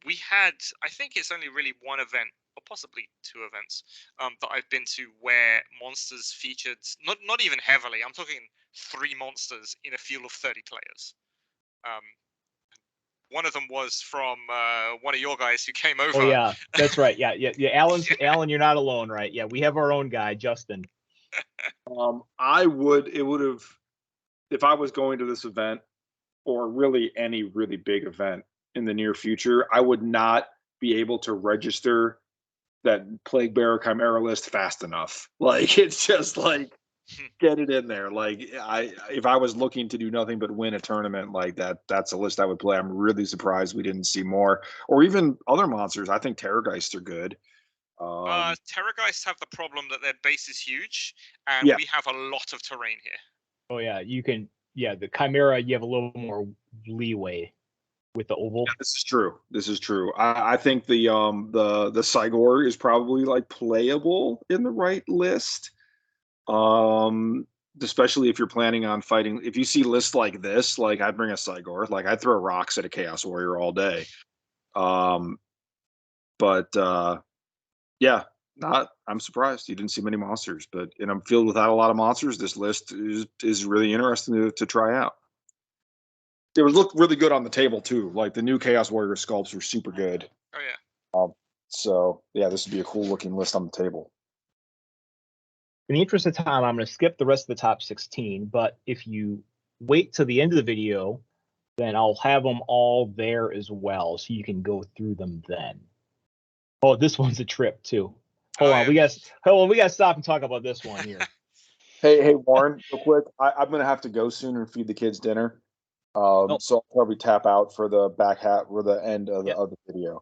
We had, I think it's only really one event, or possibly two events, that I've been to where monsters featured, not even heavily. I'm talking 3 monsters in a field of 30 players. One of them was from one of your guys who came over. Oh yeah, that's right. Yeah. Alan, you're not alone, right? Yeah, we have our own guy, Justin. It would have, if I was going to this event, or really any really big event in the near future, I would not be able to register that Plague Bearer Chimera list fast enough. Like, it's just like, get it in there. Like, if I was looking to do nothing but win a tournament like that, that's a list I would play. I'm really surprised we didn't see more, or even other monsters. I think Terrorgeist are good. Terrorgeists have the problem that their base is huge, and we have a lot of terrain here. Oh yeah, you can. Yeah, the Chimera, you have a little more leeway with the oval. Yeah, this is true. I think the Cygor is probably like playable in the right list. Especially if you're planning on fighting. If you see lists like this, like, I'd bring a Cygor. Like, I'd throw rocks at a Chaos Warrior all day. Yeah, I'm surprised you didn't see many monsters, but in a field without a lot of monsters, this list is really interesting to try out. It would look really good on the table too. Like, the new Chaos Warrior sculpts are super good. Oh yeah. So yeah, this would be a cool looking list on the table. In the interest of time, I'm going to skip the rest of the top 16, but if you wait till the end of the video, then I'll have them all there as well, so you can go through them then. Oh, this one's a trip too. Hold on, we got to stop and talk about this one here. Hey, Warren, real quick, I'm going to have to go soon and feed the kids dinner. So I'll probably tap out for the back half or the end of the video.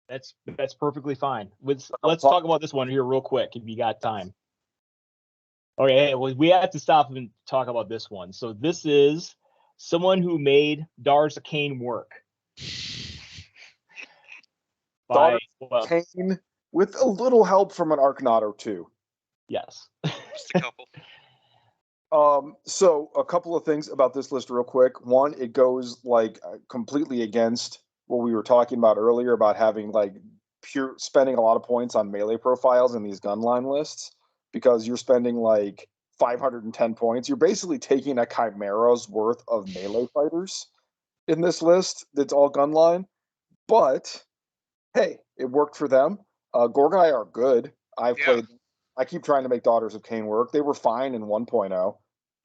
That's perfectly fine. Let's talk about this one here real quick if you got time. Okay, well, we have to stop and talk about this one. So this is someone who made Daughters of Cain work. Cain with a little help from an Arcanaut or two. Yes. Just a couple. So a couple of things about this list real quick. One, it goes like completely against what we were talking about earlier about having like spending a lot of points on melee profiles in these gunline lists, because you're spending like 510 points. You're basically taking a Chimera's worth of melee fighters in this list that's all gunline. But hey, it worked for them. Gorgai are good. I keep trying to make Daughters of Cain work. They were fine in 1.0.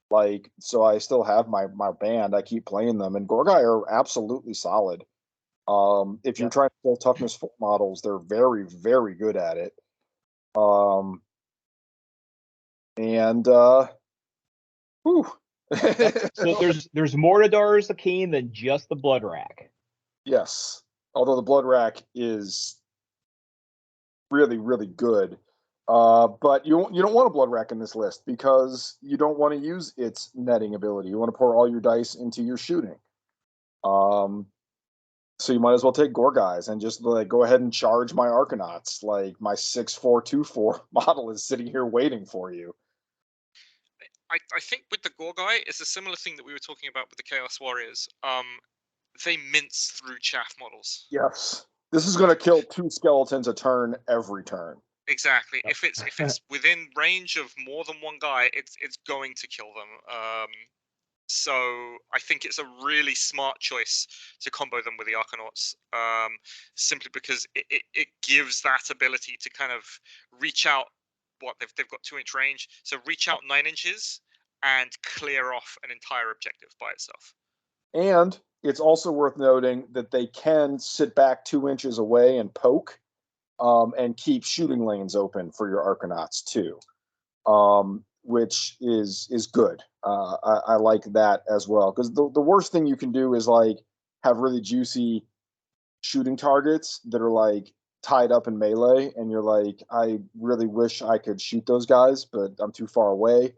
Like, so I still have my band. I keep playing them, and Gorgai are absolutely solid. If you're trying to build toughness 4 models, they're very, very good at it. So there's more to Daughters of Cain than just the Blood Rack. Yes, although the Blood Rack is really, really good. But you don't want a Blood Rack in this list because you don't want to use its netting ability. You want to pour all your dice into your shooting. So you might as well take Gorgais and just like go ahead and charge my Arcanauts. Like, my 6/4/2/4 model is sitting here waiting for you. I think with the Gore guy, it's a similar thing that we were talking about with the Chaos Warriors. They mince through chaff models. Yes. This is going to kill 2 skeletons a turn every turn. Exactly. If it's within range of more than one guy, it's going to kill them. So I think it's a really smart choice to combo them with the Arcanauts, simply because it gives that ability to kind of reach out. They've got 2-inch range, so reach out 9 inches and clear off an entire objective by itself. And it's also worth noting that they can sit back 2 inches away and poke, and keep shooting lanes open for your Arcanauts too, which is good. I like that as well, because the worst thing you can do is like have really juicy shooting targets that are like tied up in melee, and you're like, I really wish I could shoot those guys, but I'm too far away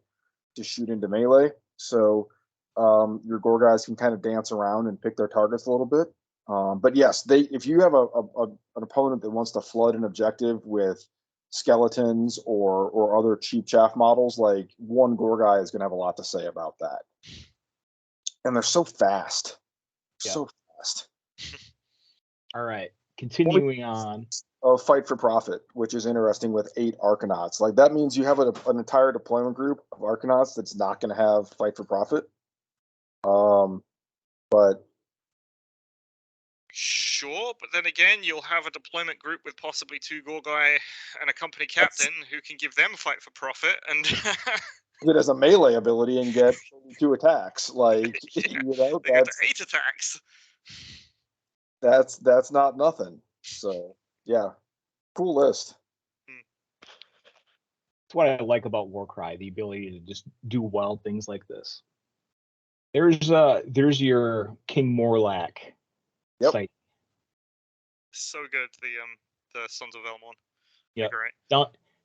to shoot into melee. So your gore guys can kind of dance around and pick their targets a little bit. But yes, if you have an opponent that wants to flood an objective with skeletons or other cheap chaff models, like one gore guy is going to have a lot to say about that. And they're so fast. Yeah. So fast. All right. Continuing on. Fight for profit, which is interesting with 8 Arcanauts. Like that means you have an entire deployment group of Arcanauts that's not going to have fight for profit. But sure, but then again, you'll have a deployment group with possibly 2 gore guy and a company captain who can give them fight for profit, and it has a melee ability and get 2 attacks. Like yeah, you know, they get to 8 attacks. That's not nothing. So yeah, cool list. That's what I like about Warcry, the ability to just do wild things like this. There's your King Morlack. Yep. Site. So good, the Sons of Elmorn. Yeah. Great.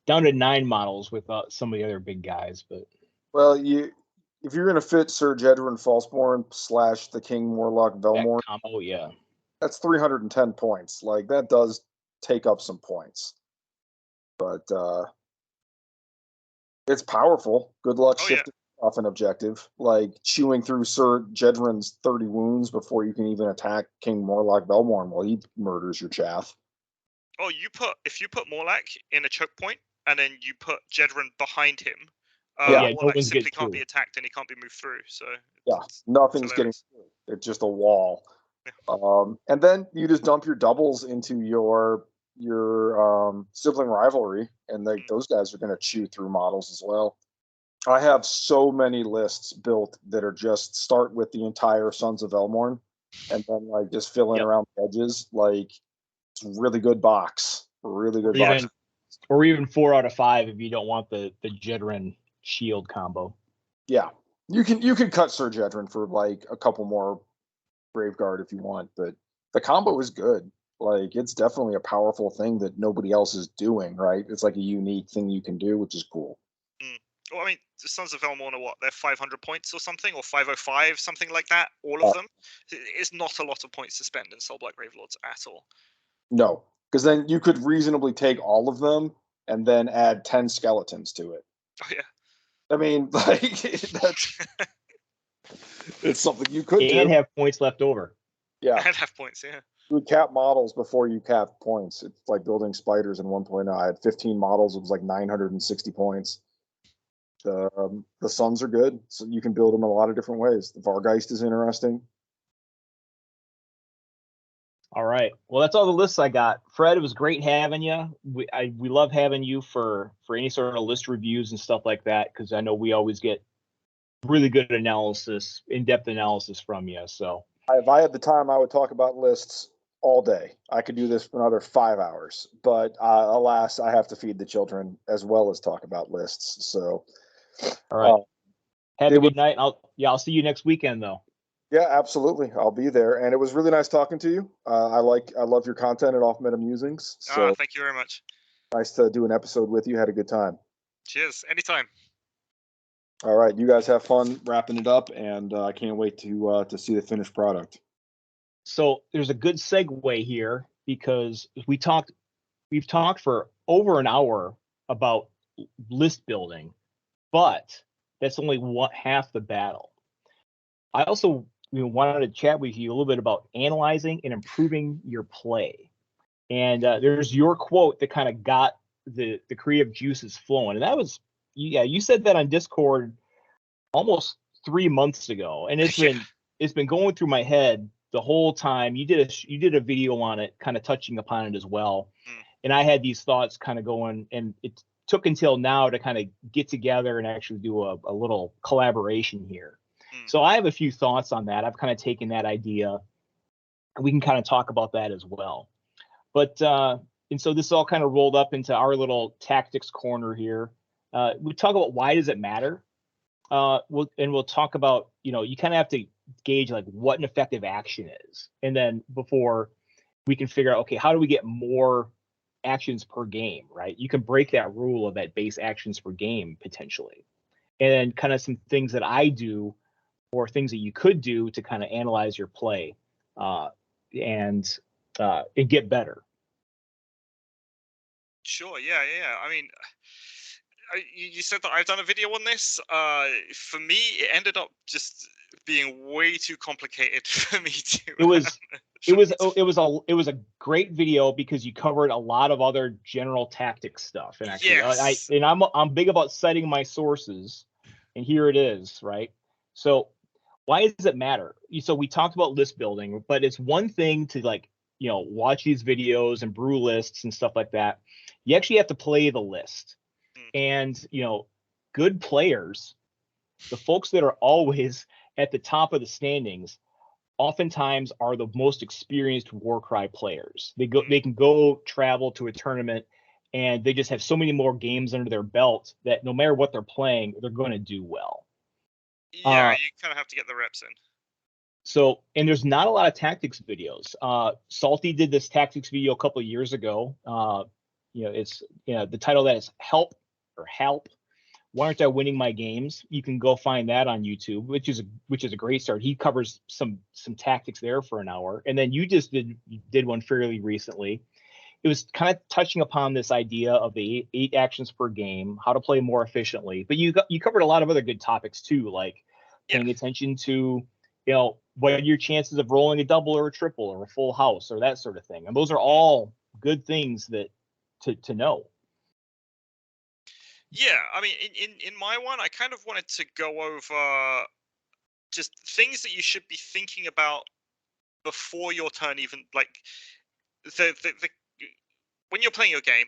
Down to 9 models with some of the other big guys, but well, if you're gonna fit Sir Jedward Falseborn / the King Morlock Velmorn combo, yeah, that's 310 points. Like that does take up some points, but it's powerful. Good luck shifting off an objective, like chewing through Sir Jedward's 30 wounds before you can even attack King Morlock Velmorn while he murders your chaff. Oh, if you put Morlack in a choke point and then you put Jedward behind him, Morlack simply can't be attacked and he can't be moved through. So nothing's getting through. It's just a wall. Yeah. And then you just dump your doubles into your sibling rivalry, and those guys are going to chew through models as well. I have so many lists built that are just start with the entire Sons of Elmorn, and then like just fill in around the edges. Like it's a really good box, box. Or even 4 out of 5 if you don't want the Jedward shield combo. Yeah, you can cut Sir Jedward for like a couple more Graveguard if you want, but the combo is good. Like it's definitely a powerful thing that nobody else is doing, right? It's like a unique thing you can do, which is cool. Well, I mean, the Sons of Elmorn are what? They're 500 points or something, or 505, something like that. All of them. It's not a lot of points to spend in Soulblight Gravelords at all. No, because then you could reasonably take all of them and then add 10 skeletons to it. Oh yeah. I mean, like that's it's something you could do and have points left over. Yeah, and have points. Yeah. You would cap models before you cap points. It's like building spiders in 1.0. I had 15 models. It was like 960 points. The Suns are good, so you can build them a lot of different ways. The Vargeist is interesting. All right. Well, that's all the lists I got. Fred, it was great having you. We love having you for any sort of list reviews and stuff like that, because I know we always get really good analysis, in-depth analysis from you. So if I had the time, I would talk about lists all day. I could do this for another 5 hours, but alas, I have to feed the children as well as talk about lists. So, all right. Have a good night. I'll see you next weekend though. Yeah, absolutely. I'll be there, and it was really nice talking to you. I love your content at Off Meta Musings. So thank you very much. Nice to do an episode with you. Had a good time. Cheers. Anytime. All right, you guys have fun wrapping it up, and I can't wait to see the finished product. So there's a good segue here, because we've talked for over an hour about list building, but that's only half the battle. I also wanted to chat with you a little bit about analyzing and improving your play. And there's your quote that kind of got the creative juices flowing. And that was, you said that on Discord almost 3 months ago, and it's been going through my head the whole time. You did a video on it, kind of touching upon it as well. And I had these thoughts kind of going, and it took until now to kind of get together and actually do a little collaboration here. So I have a few thoughts on that. I've kind of taken that idea, and we can kind of talk about that as well. But and so this all kind of rolled up into our little tactics corner here. We talk about why does it matter? We'll talk about, you kind of have to gauge like what an effective action is, and then before we can figure out, okay, how do we get more actions per game, right? You can break that rule of that base actions per game potentially, and then kind of some things that I do or things that you could do to kind of analyze your play and get better. Sure. Yeah. I mean, you said that I've done a video on this. For me, it ended up just being way too complicated for me to. It was a great video because you covered a lot of other general tactics stuff, and actually, yes. I'm big about citing my sources, and here it is, right? So, why does it matter? So we talked about list building, but it's one thing to watch these videos and brew lists and stuff like that. You actually have to play the list. And, good players, the folks that are always at the top of the standings, oftentimes are the most experienced Warcry players. They can go travel to a tournament, and they just have so many more games under their belt that no matter what they're playing, they're going to do well. Yeah, you kind of have to get the reps in. So, and there's not a lot of tactics videos. Salty did this tactics video a couple of years ago. It's the title that is Help. Why aren't I winning my games? You can go find that on YouTube, which is a great start. He covers some tactics there for an hour, and then you just did one fairly recently. It was kind of touching upon this idea of the eight actions per game, how to play more efficiently. But you covered a lot of other good topics too, like paying attention to what are your chances of rolling a double or a triple or a full house or that sort of thing. And those are all good things that to know. Yeah, I mean, in my one, I kind of wanted to go over just things that you should be thinking about before your turn, even like when you're playing your game,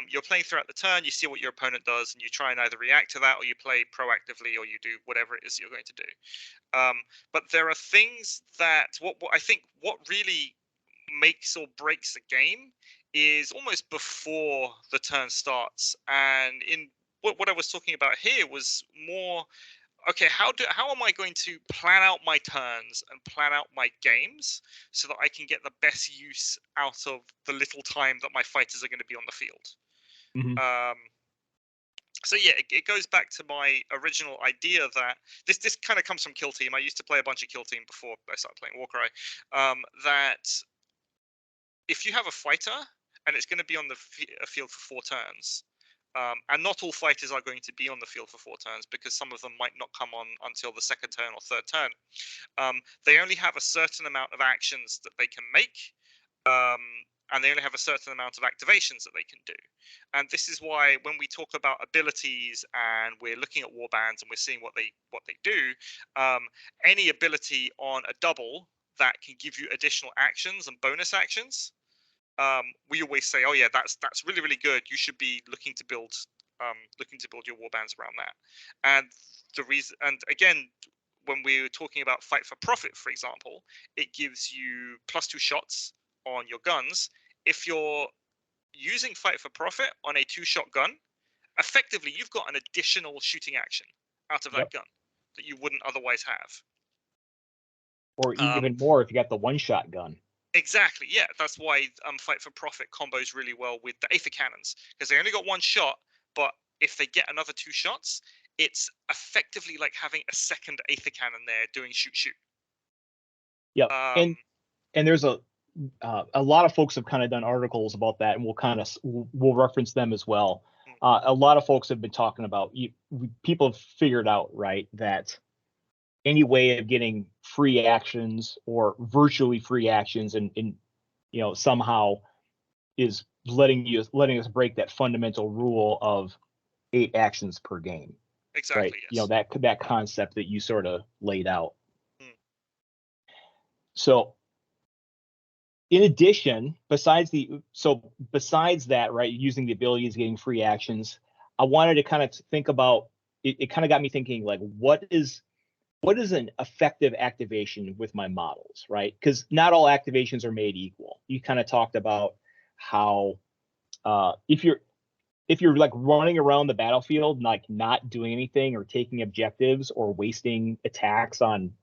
you're playing throughout the turn, you see what your opponent does, and you try and either react to that, or you play proactively, or you do whatever it is you're going to do. But there are things that what I think what really makes or breaks a game is almost before the turn starts. And in what I was talking about here was more, okay, how am I going to plan out my turns and plan out my games so that I can get the best use out of the little time that my fighters are going to be on the field? Mm-hmm. So yeah, it goes back to my original idea that this kind of comes from Kill Team. I used to play a bunch of Kill Team before I started playing Warcry. That if you have a fighter and it's going to be on the field for 4 turns, and not all fighters are going to be on the field for 4 turns because some of them might not come on until the 2nd turn or 3rd turn. They only have a certain amount of actions that they can make, and they only have a certain amount of activations that they can do. And this is why when we talk about abilities and we're looking at warbands and we're seeing what they do, any ability on a double that can give you additional actions and bonus actions, we always say, oh yeah, that's really, really good. You should be looking to build your warbands around that. And the reason, and again, when we're talking about fight for profit, for example, it gives you +2 shots on your guns. If you're using fight for profit on a 2-shot gun, effectively you've got an additional shooting action out of that gun that you wouldn't otherwise have. Or even more if you got the 1-shot gun. Exactly, yeah. That's why fight for profit combos really well with the Aether cannons, because they only got 1 shot, but if they get another 2 shots, it's effectively like having a second Aether cannon there doing shoot. Yeah, and there's a lot of folks have kind of done articles about that, and we'll reference them as well. a lot of folks have been talking about, people have figured out, right, that any way of getting free actions or virtually free actions and somehow is letting us break that fundamental rule of 8 actions per game. Exactly. Right. Yes. That concept that you sort of laid out. So in addition, besides that, right, using the abilities, getting free actions, I wanted to kind of think about it. It kind of got me thinking, like, what is an effective activation with my models, right? Because not all activations are made equal. You kind of talked about how if you're like running around the battlefield, like not doing anything or taking objectives or wasting attacks on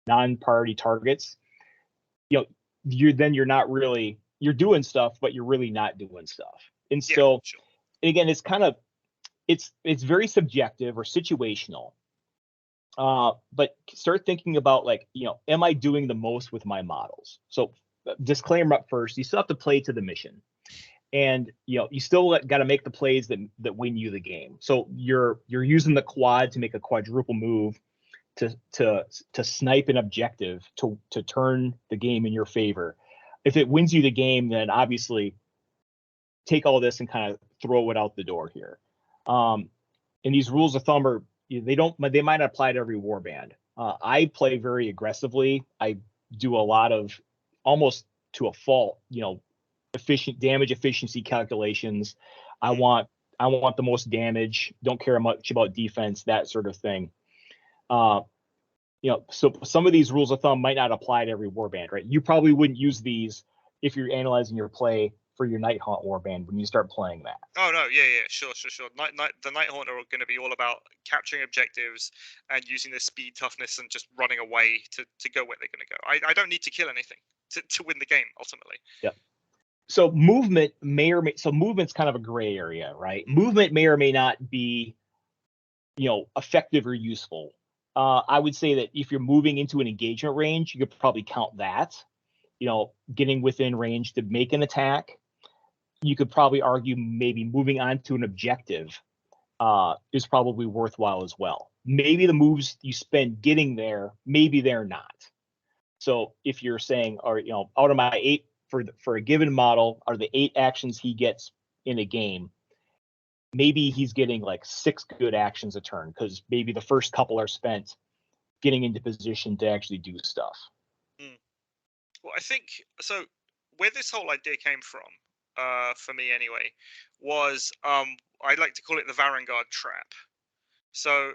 non-priority targets, you're not really, you're doing stuff, but you're really not doing stuff. And so, sure. Again, it's kind of, it's very subjective or situational. But start thinking about, like, am I doing the most with my models? So disclaimer up first, you still have to play to the mission. And you still got to make the plays that win you the game. So you're using the quad to make a quadruple move to snipe an objective to turn the game in your favor. If it wins you the game, then obviously take all this and kind of throw it out the door here. And these rules of thumb are, they might not apply to every warband. I play very aggressively. I do a lot of, almost to a fault, damage efficiency calculations. I want the most damage, don't care much about defense, that sort of thing. So some of these rules of thumb might not apply to every warband, right? You probably wouldn't use these if you're analyzing your play for your Nighthaunt warband when you start playing that. Oh no, yeah, sure. The Nighthaunt are going to be all about capturing objectives and using their speed, toughness, and just running away to go where they're going to go. I don't need to kill anything to win the game ultimately. Yeah. So movement's kind of a gray area, right? Movement may or may not be, effective or useful. I would say that if you're moving into an engagement range, you could probably count that. Getting within range to make an attack. You could probably argue maybe moving on to an objective is probably worthwhile as well. Maybe the moves you spend getting there, maybe they're not. So if you're saying, or out of my 8 for a given model, are the 8 actions he gets in a game, maybe he's getting like 6 good actions a turn, because maybe the first couple are spent getting into position to actually do stuff. Well, I think so. Where this whole idea came from, for me anyway, was I like to call it the Varangard trap. So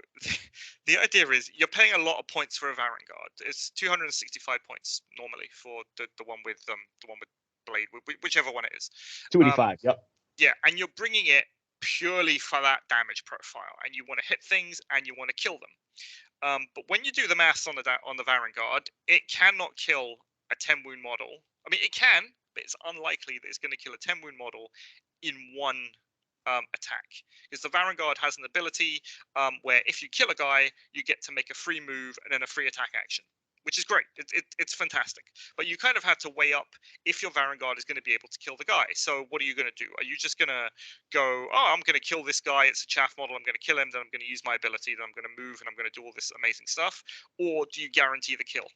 the idea is you're paying a lot of points for a Varangard. It's 265 points normally for the one with blade, whichever one it is. 285. Yep. Yeah, and you're bringing it purely for that damage profile, and you want to hit things and you want to kill them. But when you do the maths on the Varangard, it cannot kill a 10 wound model. I mean, it can, but it's unlikely that it's going to kill a 10 wound model in one attack, because the Varangard has an ability where if you kill a guy, you get to make a free move and then a free attack action, which is great. It's fantastic. But you kind of have to weigh up if your Varangard is going to be able to kill the guy. So what are you going to do? Are you just going to go, oh, I'm going to kill this guy, it's a chaff model, I'm going to kill him, then I'm going to use my ability, then I'm going to move and I'm going to do all this amazing stuff? Or do you guarantee the kill?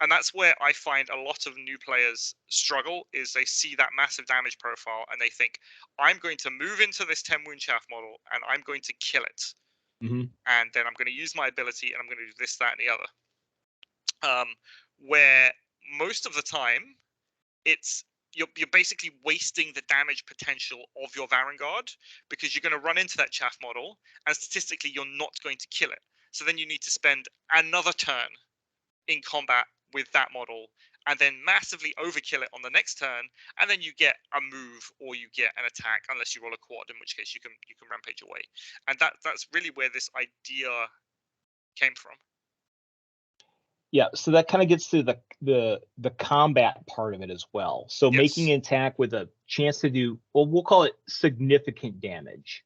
And that's where I find a lot of new players struggle, is they see that massive damage profile and they think, I'm going to move into this 10 wound chaff model and I'm going to kill it. And then I'm going to use my ability and I'm going to do this, that, and the other. Where most of the time, it's you're basically wasting the damage potential of your Varangard, because you're going to run into that chaff model and statistically you're not going to kill it. So then you need to spend another turn in combat with that model and then massively overkill it on the next turn, and then you get a move or you get an attack, unless you roll a quad, in which case you can rampage away. And that's really where this idea came from. Yeah, so that kind of gets to the combat part of it as well. So Yes. Making an attack with a chance to do, well, we'll call it significant damage.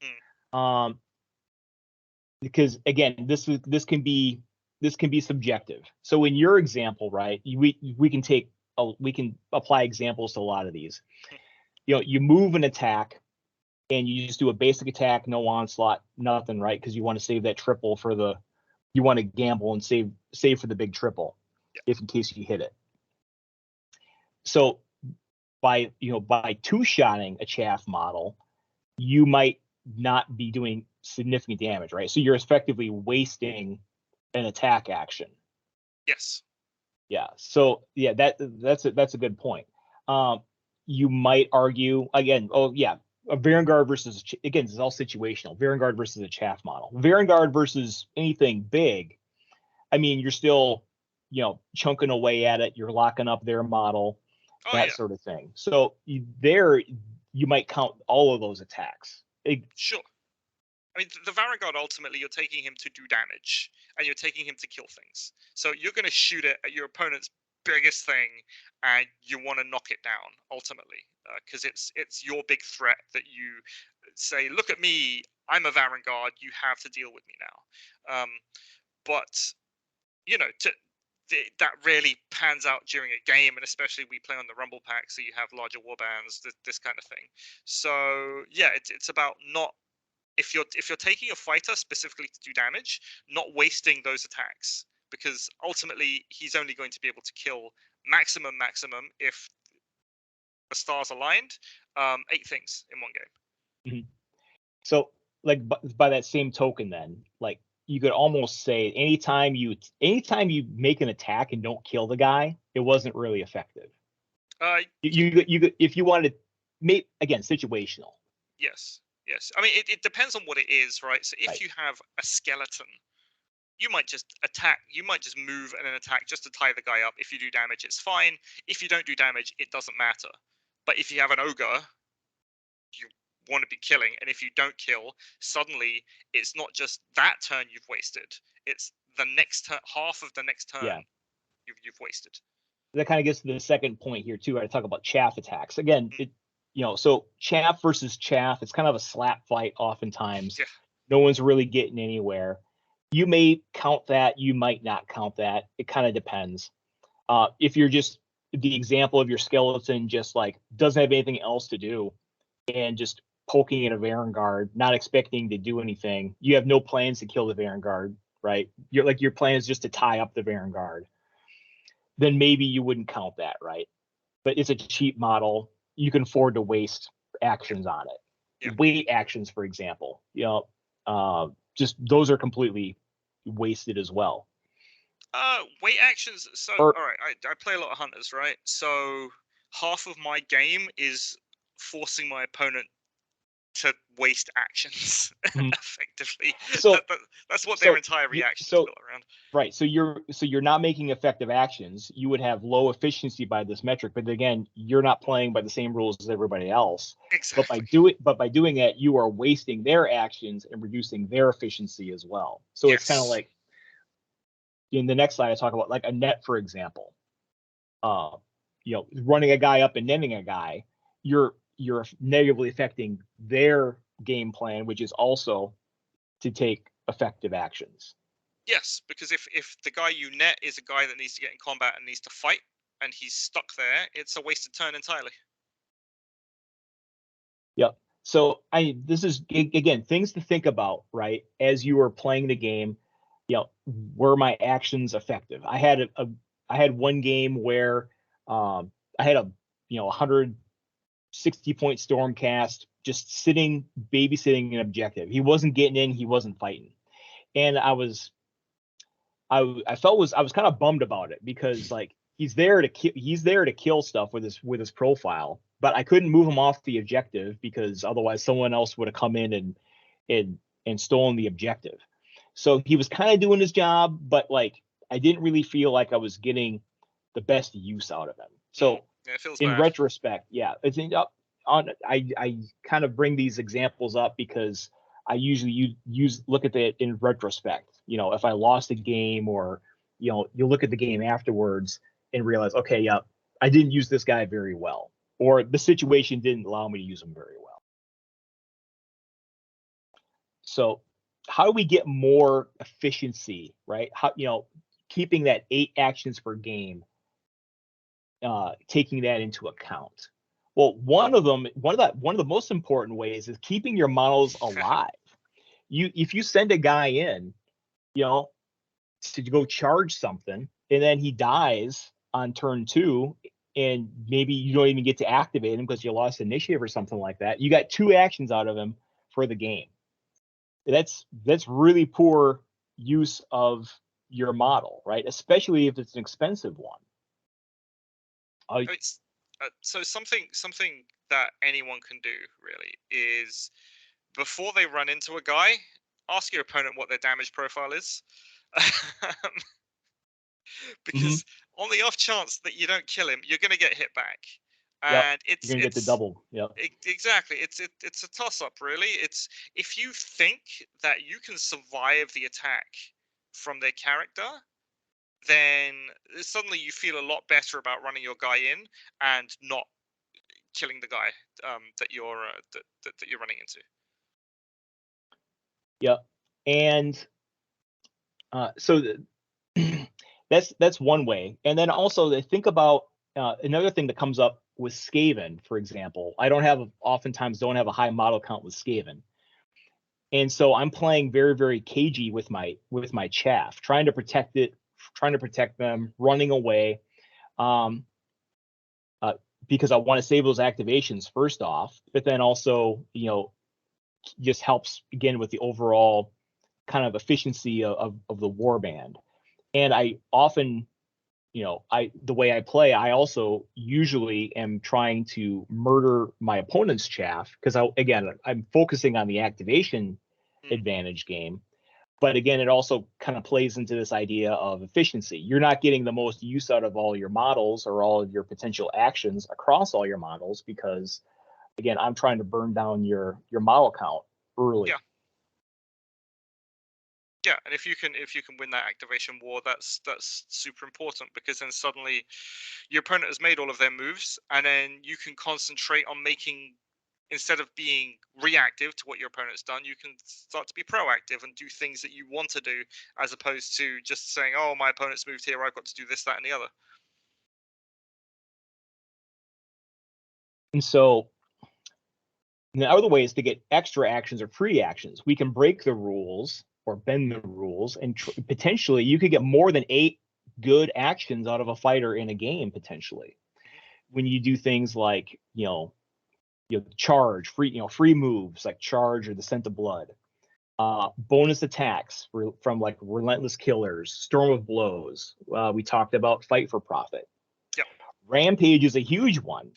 Because again, this can be subjective. So in your example, right, we can apply examples to a lot of these. You move an attack and you just do a basic attack, no onslaught, nothing, right? Because you want to save that triple for the, you want to gamble and save for the big triple, if in case you hit it. So by two-shotting a chaff model, you might not be doing significant damage, right? So you're effectively wasting an attack action. Yes. Yeah. So yeah, that's a good point. You might argue again. Oh yeah, a Varangard versus, again, it's all situational. Varangard versus a chaff model. Varangard versus anything big. I mean, you're still, chunking away at it. You're locking up their model, that sort of thing. So you might count all of those attacks. Sure. I mean, the Varangard, ultimately, you're taking him to do damage, and you're taking him to kill things. So you're going to shoot it at your opponent's biggest thing, and you want to knock it down, ultimately, because it's your big threat that you say, look at me, I'm a Varangard, you have to deal with me now. But, that really pans out during a game, and especially we play on the Rumble Pack, so you have larger warbands, this kind of thing. So, yeah, it's about not, if you're taking a fighter specifically to do damage, not wasting those attacks, because ultimately he's only going to be able to kill maximum if the stars aligned, 8 things in one game. Mm-hmm. So like by that same token, then, like, you could almost say anytime you make an attack and don't kill the guy, it wasn't really effective. You if you wanted to make, again, situational. Yes. I mean, it depends on what it is, right? So if you have a skeleton, you might just attack. You might just move and then attack just to tie the guy up. If you do damage, it's fine. If you don't do damage, it doesn't matter. But if you have an ogre, you want to be killing, and if you don't kill, suddenly it's not just that turn you've wasted. It's the next turn, half of the next turn you've wasted. That kind of gets to the second point here too. I talk about chaff attacks again. So chaff versus chaff, it's kind of a slap fight oftentimes. Yeah. No one's really getting anywhere. You may count that, you might not count that. It kind of depends. If you're just the example of your skeleton just like doesn't have anything else to do and just poking at a Varangard, not expecting to do anything, you have no plans to kill the Varangard, right? Your plan is just to tie up the Varangard. Then maybe you wouldn't count that, right? But it's a cheap model. You can afford to waste actions on it. Yeah. Wait actions, for example, just those are completely wasted as well. Wait actions. So, all right, I play a lot of hunters, right? So half of my game is forcing my opponent to waste actions effectively. So that's what their entire reaction is built around. Right. So you're not making effective actions. You would have low efficiency by this metric, but again, you're not playing by the same rules as everybody else. Exactly. But by doing that, you are wasting their actions and reducing their efficiency as well. So it's kind of like in the next slide, I talk about like a net, for example. Running a guy up and netting a guy, you're negatively affecting their game plan, which is also to take effective actions. Yes, because if the guy you net is a guy that needs to get in combat and needs to fight, and he's stuck there, it's a wasted turn entirely. Yep. So this is, again, things to think about, right? As you are playing the game, were my actions effective? I had one game where I had a 160-point Stormcast just sitting, babysitting an objective. He wasn't getting in, he wasn't fighting. And I was kind of bummed about it because like he's there to kill stuff with his profile, but I couldn't move him off the objective because otherwise someone else would have come in and stolen the objective. So he was kind of doing his job, but like I didn't really feel like I was getting the best use out of him. So in retrospect, I think I kind of bring these examples up because I usually look at it in retrospect. If I lost a game or you look at the game afterwards and realize, okay, I didn't use this guy very well, or the situation didn't allow me to use him very well. So how do we get more efficiency, right? How, keeping that 8 actions per game, taking that into account? Well, one of the most important ways is keeping your models alive. If you send a guy in, you know, to go charge something, and then he dies on turn 2, and maybe you don't even get to activate him because you lost initiative or something like that. You got 2 actions out of him for the game. That's really poor use of your model, right? Especially if it's an expensive one. So something that anyone can do really is, before they run into a guy, ask your opponent what their damage profile is. Because on the off chance that you don't kill him, you're going to get hit back. And you're gonna get the double. Exactly. It's a toss up, really. It's, if you think that you can survive the attack from their character, then suddenly you feel a lot better about running your guy in and not killing the guy that you're that you're running into. Yep. And so that's one way. And then also think about another thing that comes up with Skaven, for example. I oftentimes don't have a high model count with Skaven. And so I'm playing very, very cagey with my chaff, trying to protect them, running away, because I want to save those activations first off, but then also, just helps again with the overall kind of efficiency of the warband. And I often, the way I play, I also usually am trying to murder my opponent's chaff, because I'm focusing on the activation advantage game. But again, it also kind of plays into this idea of efficiency. You're not getting the most use out of all your models or all of your potential actions across all your models, because again, I'm trying to burn down your model count early. Yeah, and if you can win that activation war, that's super important, because then suddenly your opponent has made all of their moves, and then you can concentrate on making, instead of being reactive to what your opponent's done, you can start to be proactive and do things that you want to do, as opposed to just saying, "Oh, my opponent's moved here, I've got to do this, that, and the other." And so the other way is to get extra actions or free actions. We can break the rules or bend the rules, and potentially you could get more than 8 good actions out of a fighter in a game, potentially, when you do things like charge, free moves like charge or the scent of blood, bonus attacks from like relentless killers, storm of blows. We talked about fight for profit. Yeah. Rampage is a huge one.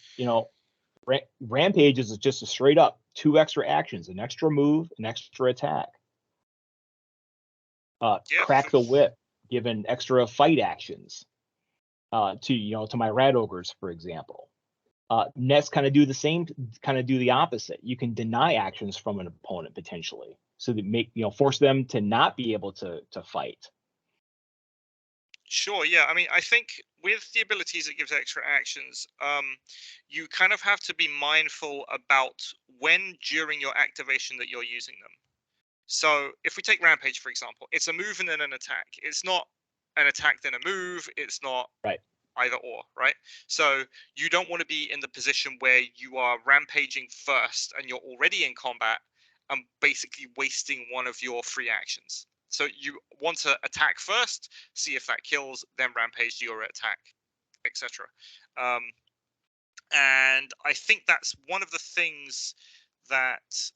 Rampage is just a straight up 2 extra actions, an extra move, an extra attack. Crack the whip, given extra fight actions to my rat ogres, for example. Nets kind of do the same, kind of do the opposite. You can deny actions from an opponent potentially, so that force them to not be able to fight. Sure, yeah. I mean, I think with the abilities it gives extra actions, you kind of have to be mindful about when during your activation that you're using them. So if we take Rampage, for example, it's a move and then an attack. It's not an attack then a move. It's not either or, right? So you don't want to be in the position where you are rampaging first and you're already in combat and basically wasting one of your free actions. So you want to attack first, see if that kills, then rampage your attack, etc. And I think that's one of the things that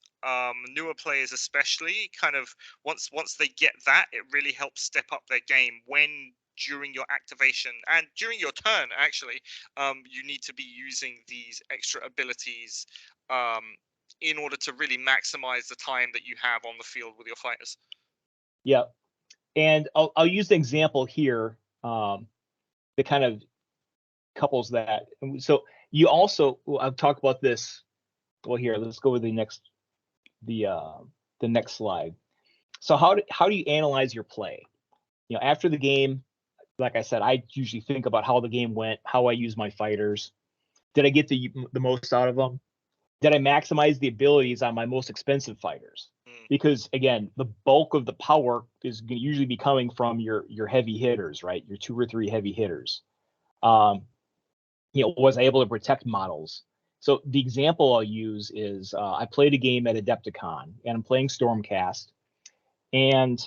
newer players especially kind of, once they get that, it really helps step up their game when during your activation and during your turn actually you need to be using these extra abilities in order to really maximize the time that you have on the field with your fighters. Yeah, and I'll use the example here that kind of couples that. So you also, I've talked about this. Well, here, let's go with the next slide. So how do you analyze your play? After the game, like I said, I usually think about how the game went, how I use my fighters. Did I get the most out of them? Did I maximize the abilities on my most expensive fighters? Because again, the bulk of the power is going to usually be coming from your heavy hitters, right? Your 2 or 3 heavy hitters. Was I able to protect models? So the example I'll use is I played a game at Adepticon, and I'm playing Stormcast, and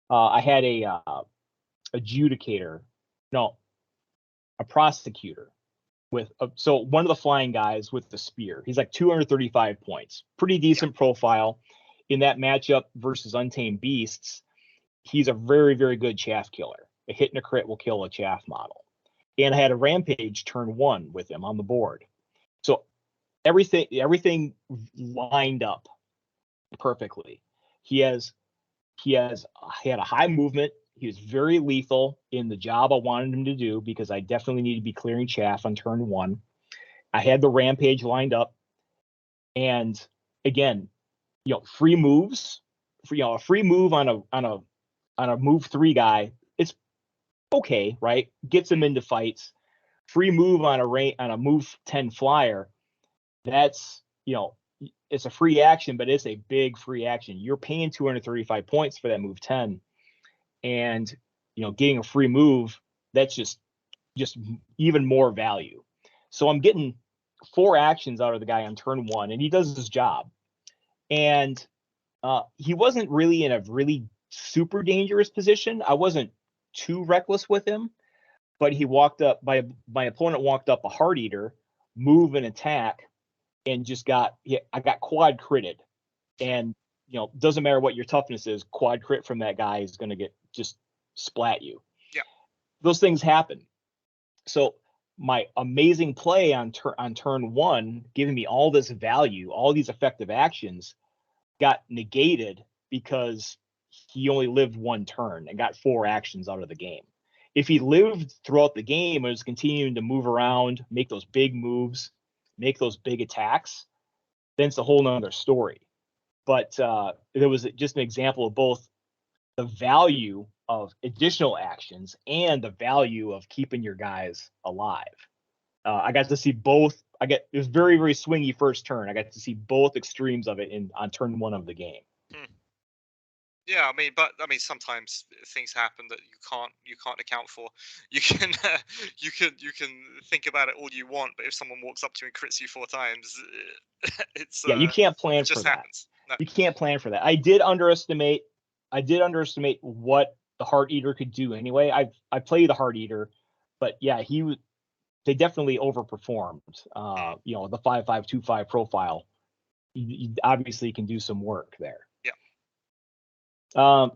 I had a adjudicator, no, a prosecutor with so one of the flying guys with the spear. He's like 235 points, pretty decent profile. In that matchup versus Untamed Beasts, he's a very, very good chaff killer. A hit and a crit will kill a chaff model. And I had a rampage turn 1 with him on the board. So everything lined up perfectly. He had a high movement. He was very lethal in the job I wanted him to do, because I definitely need to be clearing chaff on turn 1. I had the rampage lined up, and again, free moves, a free move on a move 3 guy, it's okay, right? Gets him into fights. Free move on a move 10 flyer, that's, it's a free action, but it's a big free action. You're paying 235 points for that move 10, and getting a free move, that's just even more value. So I'm getting 4 actions out of the guy on turn 1, and he does his job. And he wasn't really in a really super dangerous position. I wasn't too reckless with him, but he walked up, my opponent walked up a Heart Eater, move and attack, and I got quad critted. And doesn't matter what your toughness is, quad crit from that guy is going to get just splat you. Yeah, those things happen. So my amazing play on turn 1, giving me all this value, all these effective actions, got negated because he only lived 1 turn and got 4 actions out of the game. If he lived throughout the game and was continuing to move around, make those big moves, make those big attacks, then it's a whole nother story. But there was just an example of both the value of additional actions and the value of keeping your guys alive. I got to see both. It was very, very swingy first turn. I got to see both extremes of it on turn 1 of the game. Yeah, I mean, sometimes things happen that you can't account for. You can you can think about it all you want, but if someone walks up to you and crits you 4 times, it's you can't plan it just for happens. that. No. You can't plan for that. I did underestimate what the Heart Eater could do anyway. I played the Heart Eater, but yeah, they definitely overperformed. The 5.5/2.5 profile, you obviously can do some work there. Yeah.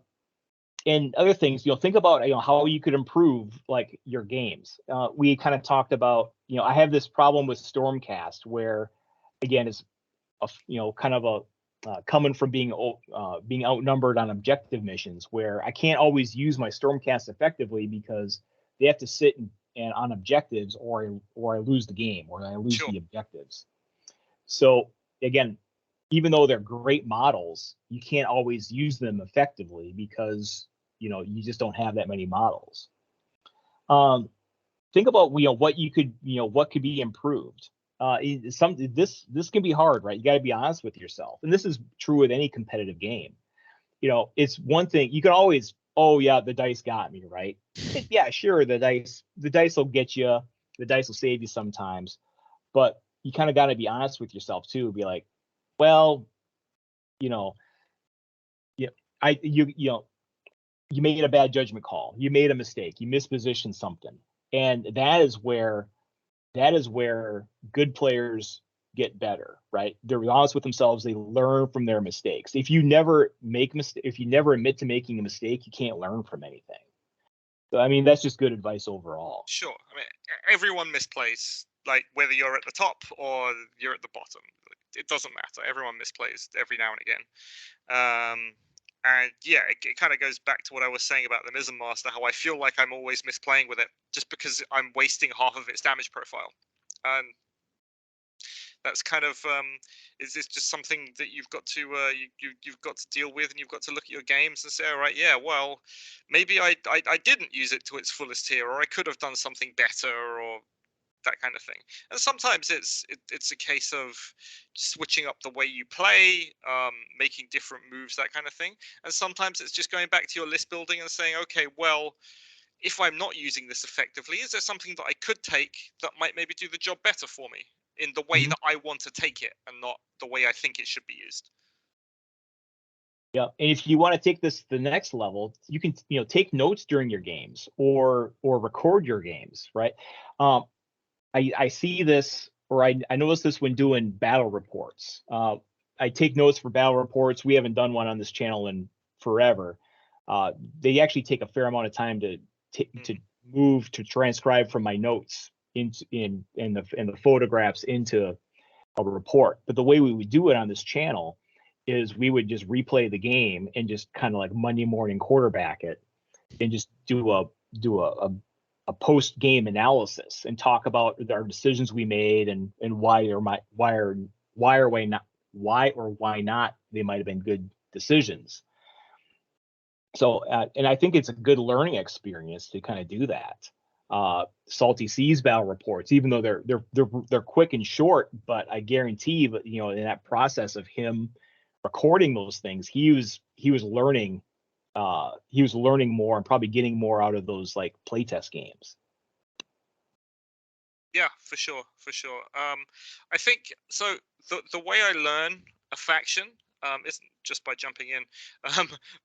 And other things, think about how you could improve like your games. We kind of talked about, I have this problem with Stormcast where, again, it's kind of coming from being outnumbered on objective missions, where I can't always use my Stormcast effectively because they have to sit and on objectives, or I lose the game, or I lose the objectives. So again, even though they're great models, you can't always use them effectively because you just don't have that many models. Think about what could be improved. This can be hard, right? You got to be honest with yourself, and this is true with any competitive game. It's one thing you can always, oh yeah, the dice got me, right? Yeah, sure, the dice will get you, the dice will save you sometimes, but you kind of got to be honest with yourself too. Be like, well, you made a bad judgment call, you made a mistake, you mispositioned something, and that is where good players get better, right? They're honest with themselves. They learn from their mistakes. If you never admit to making a mistake, you can't learn from anything. So, I mean, that's just good advice overall. Sure. I mean, everyone misplays, like whether you're at the top or you're at the bottom. It doesn't matter. Everyone misplays every now and again. And yeah, it kind of goes back to what I was saying about the Mizzen Master, how I feel like I'm always misplaying with it just because I'm wasting half of its damage profile. And that's kind of is this just something that you've got to you've got to deal with, and you've got to look at your games and say, all right, yeah, well, maybe I didn't use it to its fullest here, or I could have done something better, or that kind of thing. And sometimes it's a case of switching up the way you play, making different moves, that kind of thing. And sometimes it's just going back to your list building and saying, okay, well, if I'm not using this effectively, is there something that I could take that might maybe do the job better for me? in the way Mhm. that I want to take it, and not the way I think it should be used. Yeah, and if you want to take this to the next level, you can take notes during your games or record your games, right? I see this, or I notice this when doing battle reports. I take notes for battle reports. We haven't done one on this channel in forever. They actually take a fair amount of time to move to transcribe from my notes into in the photographs into a report. But the way we would do it on this channel is we would just replay the game and just kind of like Monday morning quarterback it and just do a post game analysis and talk about our decisions we made and why not they might have been good decisions. So and I think it's a good learning experience to kind of do that. Salty Seas battle reports, even though they're quick and short, but I guarantee that in that process of him recording those things, he was learning more and probably getting more out of those like playtest games. Yeah, for sure. I think so. The way I learn a faction isn't just by jumping in,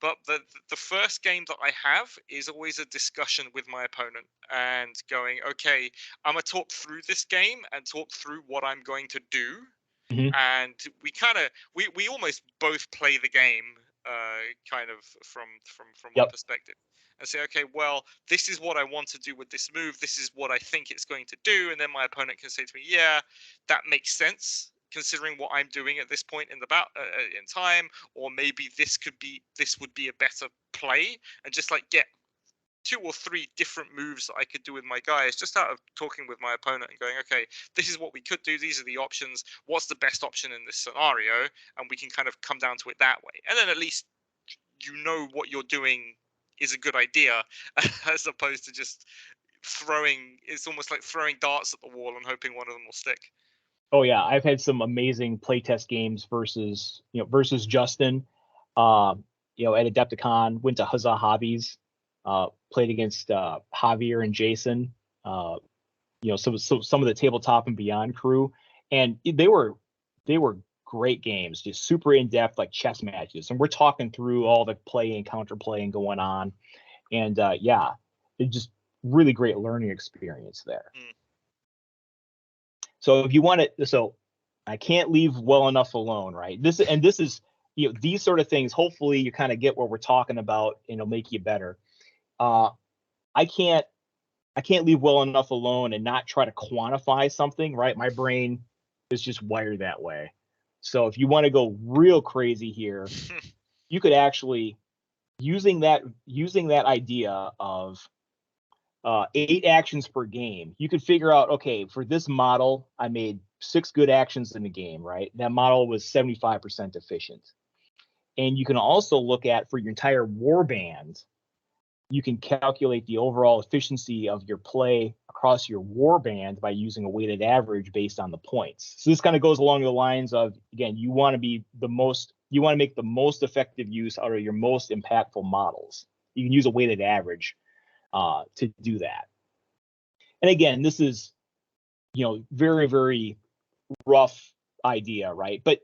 but the first game that I have is always a discussion with my opponent and going, okay, I'm gonna talk through this game and talk through what I'm going to do, and we almost both play the game kind of from one perspective. And say, okay, well, this is what I want to do with this move. This is what I think it's going to do. And then my opponent can say to me, yeah, that makes sense considering what I'm doing at this point in the in time. Or maybe this would be a better play. And just like get 2 or 3 different moves that I could do with my guys just out of talking with my opponent and going, okay, this is what we could do. These are the options. What's the best option in this scenario? And we can kind of come down to it that way. And then at least what you're doing is a good idea, as opposed to just it's almost like throwing darts at the wall and hoping one of them will stick. Oh yeah, I've had some amazing playtest games versus Justin. At Adepticon, went to Huzzah Hobbies, played against Javier and Jason. Some of the tabletop and beyond crew, and they were great games, just super in depth like chess matches, and we're talking through all the play and counterplay and going on, and it's just really great learning experience there. So if you want it, so I can't leave well enough alone, right? This is these sort of things. Hopefully you kind of get what we're talking about, and it'll make you better. I can't leave well enough alone and not try to quantify something, right? My brain is just wired that way. So if you want to go real crazy here, you could actually using that idea of 8 actions per game, you could figure out, okay, for this model, I made 6 good actions in the game, right? That model was 75% efficient. And you can also look at, for your entire warband, you can calculate the overall efficiency of your play across your warband by using a weighted average based on the points. So this kind of goes along the lines of, again, you want to make the most effective use out of your most impactful models. You can use a weighted average to do that. And again, this is, very, very rough idea, right? But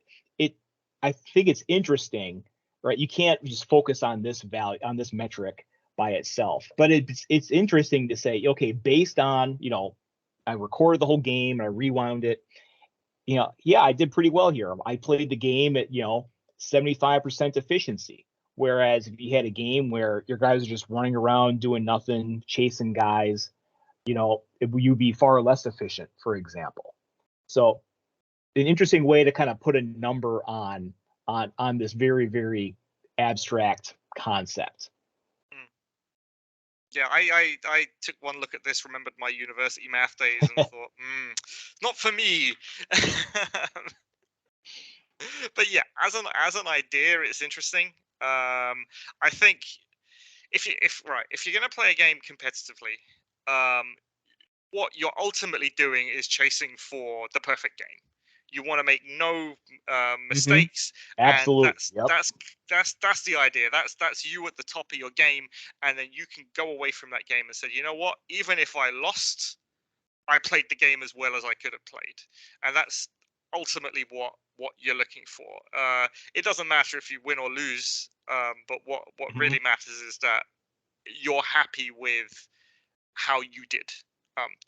I think it's interesting, right? You can't just focus on this value, on this metric by itself, but it's interesting to say, okay, based on, I recorded the whole game and I rewound it, I did pretty well here. I played the game at 75% efficiency, whereas if you had a game where your guys are just running around doing nothing, chasing guys, you'd be far less efficient, for example. So an interesting way to kind of put a number on this very, very abstract concept. Yeah, I took one look at this, remembered my university math days, and thought, not for me. But yeah, as an idea, it's interesting. I think if you're gonna play a game competitively, what you're ultimately doing is chasing for the perfect game. You want to make no mistakes. Absolutely. And that's the idea. That's you at the top of your game, and then you can go away from that game and say, you know what? Even if I lost, I played the game as well as I could have played, and that's ultimately what you're looking for. It doesn't matter if you win or lose, but what really matters is that you're happy with how you did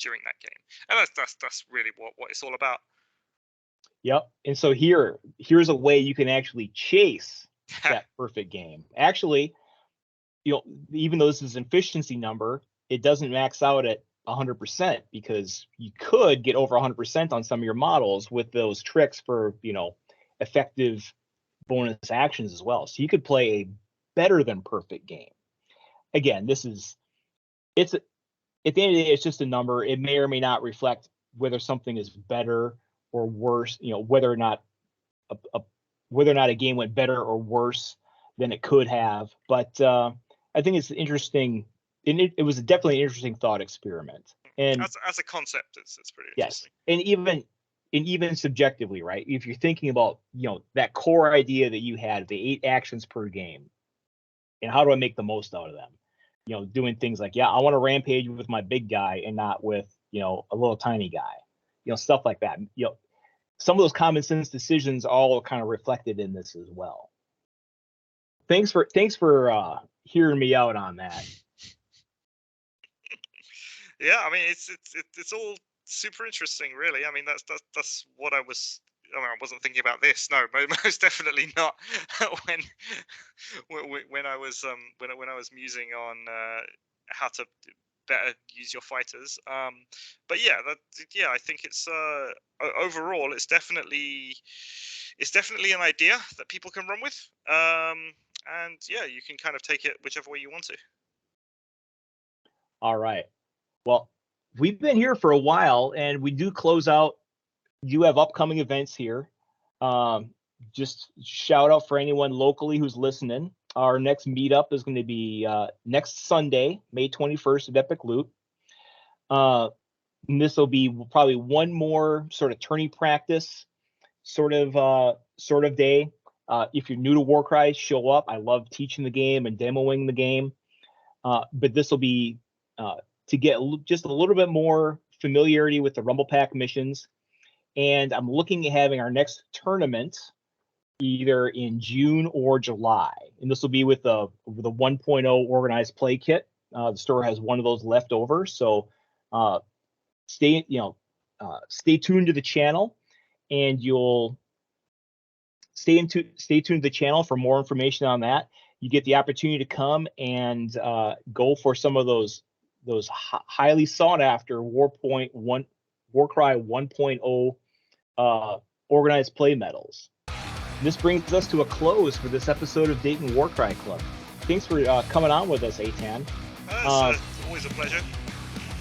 during that game, and that's really what it's all about. Yep. And so here's a way you can actually chase that perfect game. Actually, even though this is an efficiency number, it doesn't max out at 100% because you could get over 100% on some of your models with those tricks for, effective bonus actions as well. So you could play a better than perfect game. Again, at the end of the day, it's just a number. It may or may not reflect whether something is better or worse, whether or not a game went better or worse than it could have. But I think it's interesting. And it was definitely an interesting thought experiment. And as a concept, it's pretty yes, interesting. and even subjectively, right? If you're thinking about that core idea that you had, the 8 actions per game, and how do I make the most out of them? Doing things like, I want to rampage with my big guy and not with a little tiny guy, stuff like that. Some of those common sense decisions are all kind of reflected in this as well. Thanks for hearing me out on that. Yeah, I mean it's all super interesting, really. I mean that's what I was. I wasn't thinking about this. No, most definitely not. when I was musing on how to better use your fighters. But I think it's overall it's definitely an idea that people can run with. And you can kind of take it whichever way you want to. All right. Well, we've been here for a while, and we do close out. You have upcoming events here. Just shout out for anyone locally who's listening. Our next meetup is going to be next Sunday, May 21st at Epic Loot. And this will be probably one more sort of tourney practice sort of day. If you're new to Warcry, show up. I love teaching the game and demoing the game. But this will be to get just a little bit more familiarity with the Rumble Pack missions. And I'm looking at having our next tournament either in June or July. And this will be with the 1.0 organized play kit. The store has one of those left over. So stay tuned to the channel, and you'll stay tuned to the channel for more information on that. You get the opportunity to come and go for some of those highly sought after Warcry 1.0 organized play medals. And this brings us to a close for this episode of Dayton Warcry Club. Thanks for coming on with us, Aytan. It's always a pleasure.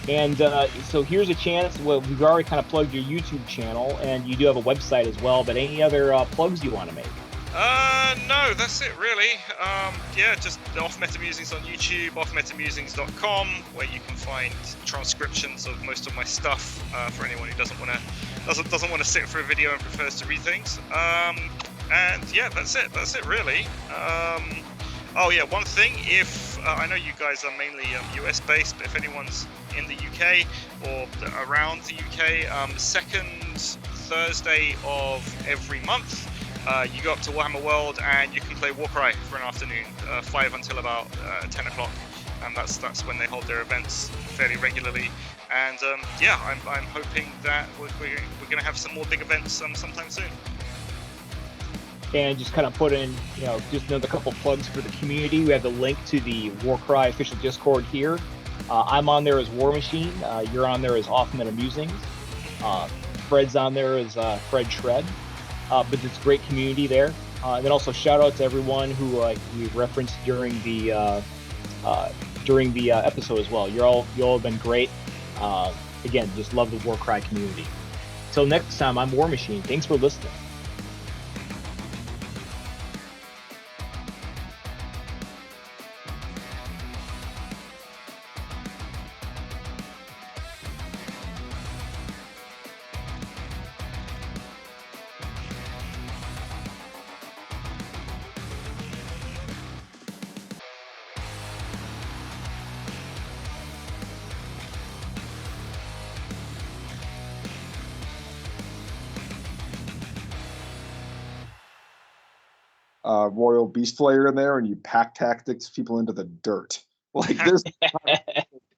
And so here's a chance. Well, we've already kind of plugged your YouTube channel, and you do have a website as well. But any other plugs you want to make? No, that's it really. Just Off Meta Musings on YouTube, offmetamusings.com, where you can find transcriptions of most of my stuff for anyone who doesn't want to sit for a video and prefers to read things. That's it really. One thing, if I know you guys are mainly US based, but if anyone's in the UK or around the UK, second Thursday of every month, you go up to Warhammer World and you can play Warcry for an afternoon, 5 until about 10 o'clock, and that's when they hold their events fairly regularly. And I'm hoping that we're going to have some more big events sometime soon. And just kind of put in, just another couple plugs for the community. We have the link to the Warcry official Discord here. I'm on there as War Machine. You're on there as Off Meta Musings. Fred's on there as Fred Shred. But it's a great community there. And then also shout out to everyone who we referenced during the episode as well. You all have been great. Again, just love the Warcry community. Till next time, I'm War Machine. Thanks for listening. Royal Beast Player in there, and you pack tactics people into the dirt. Like there's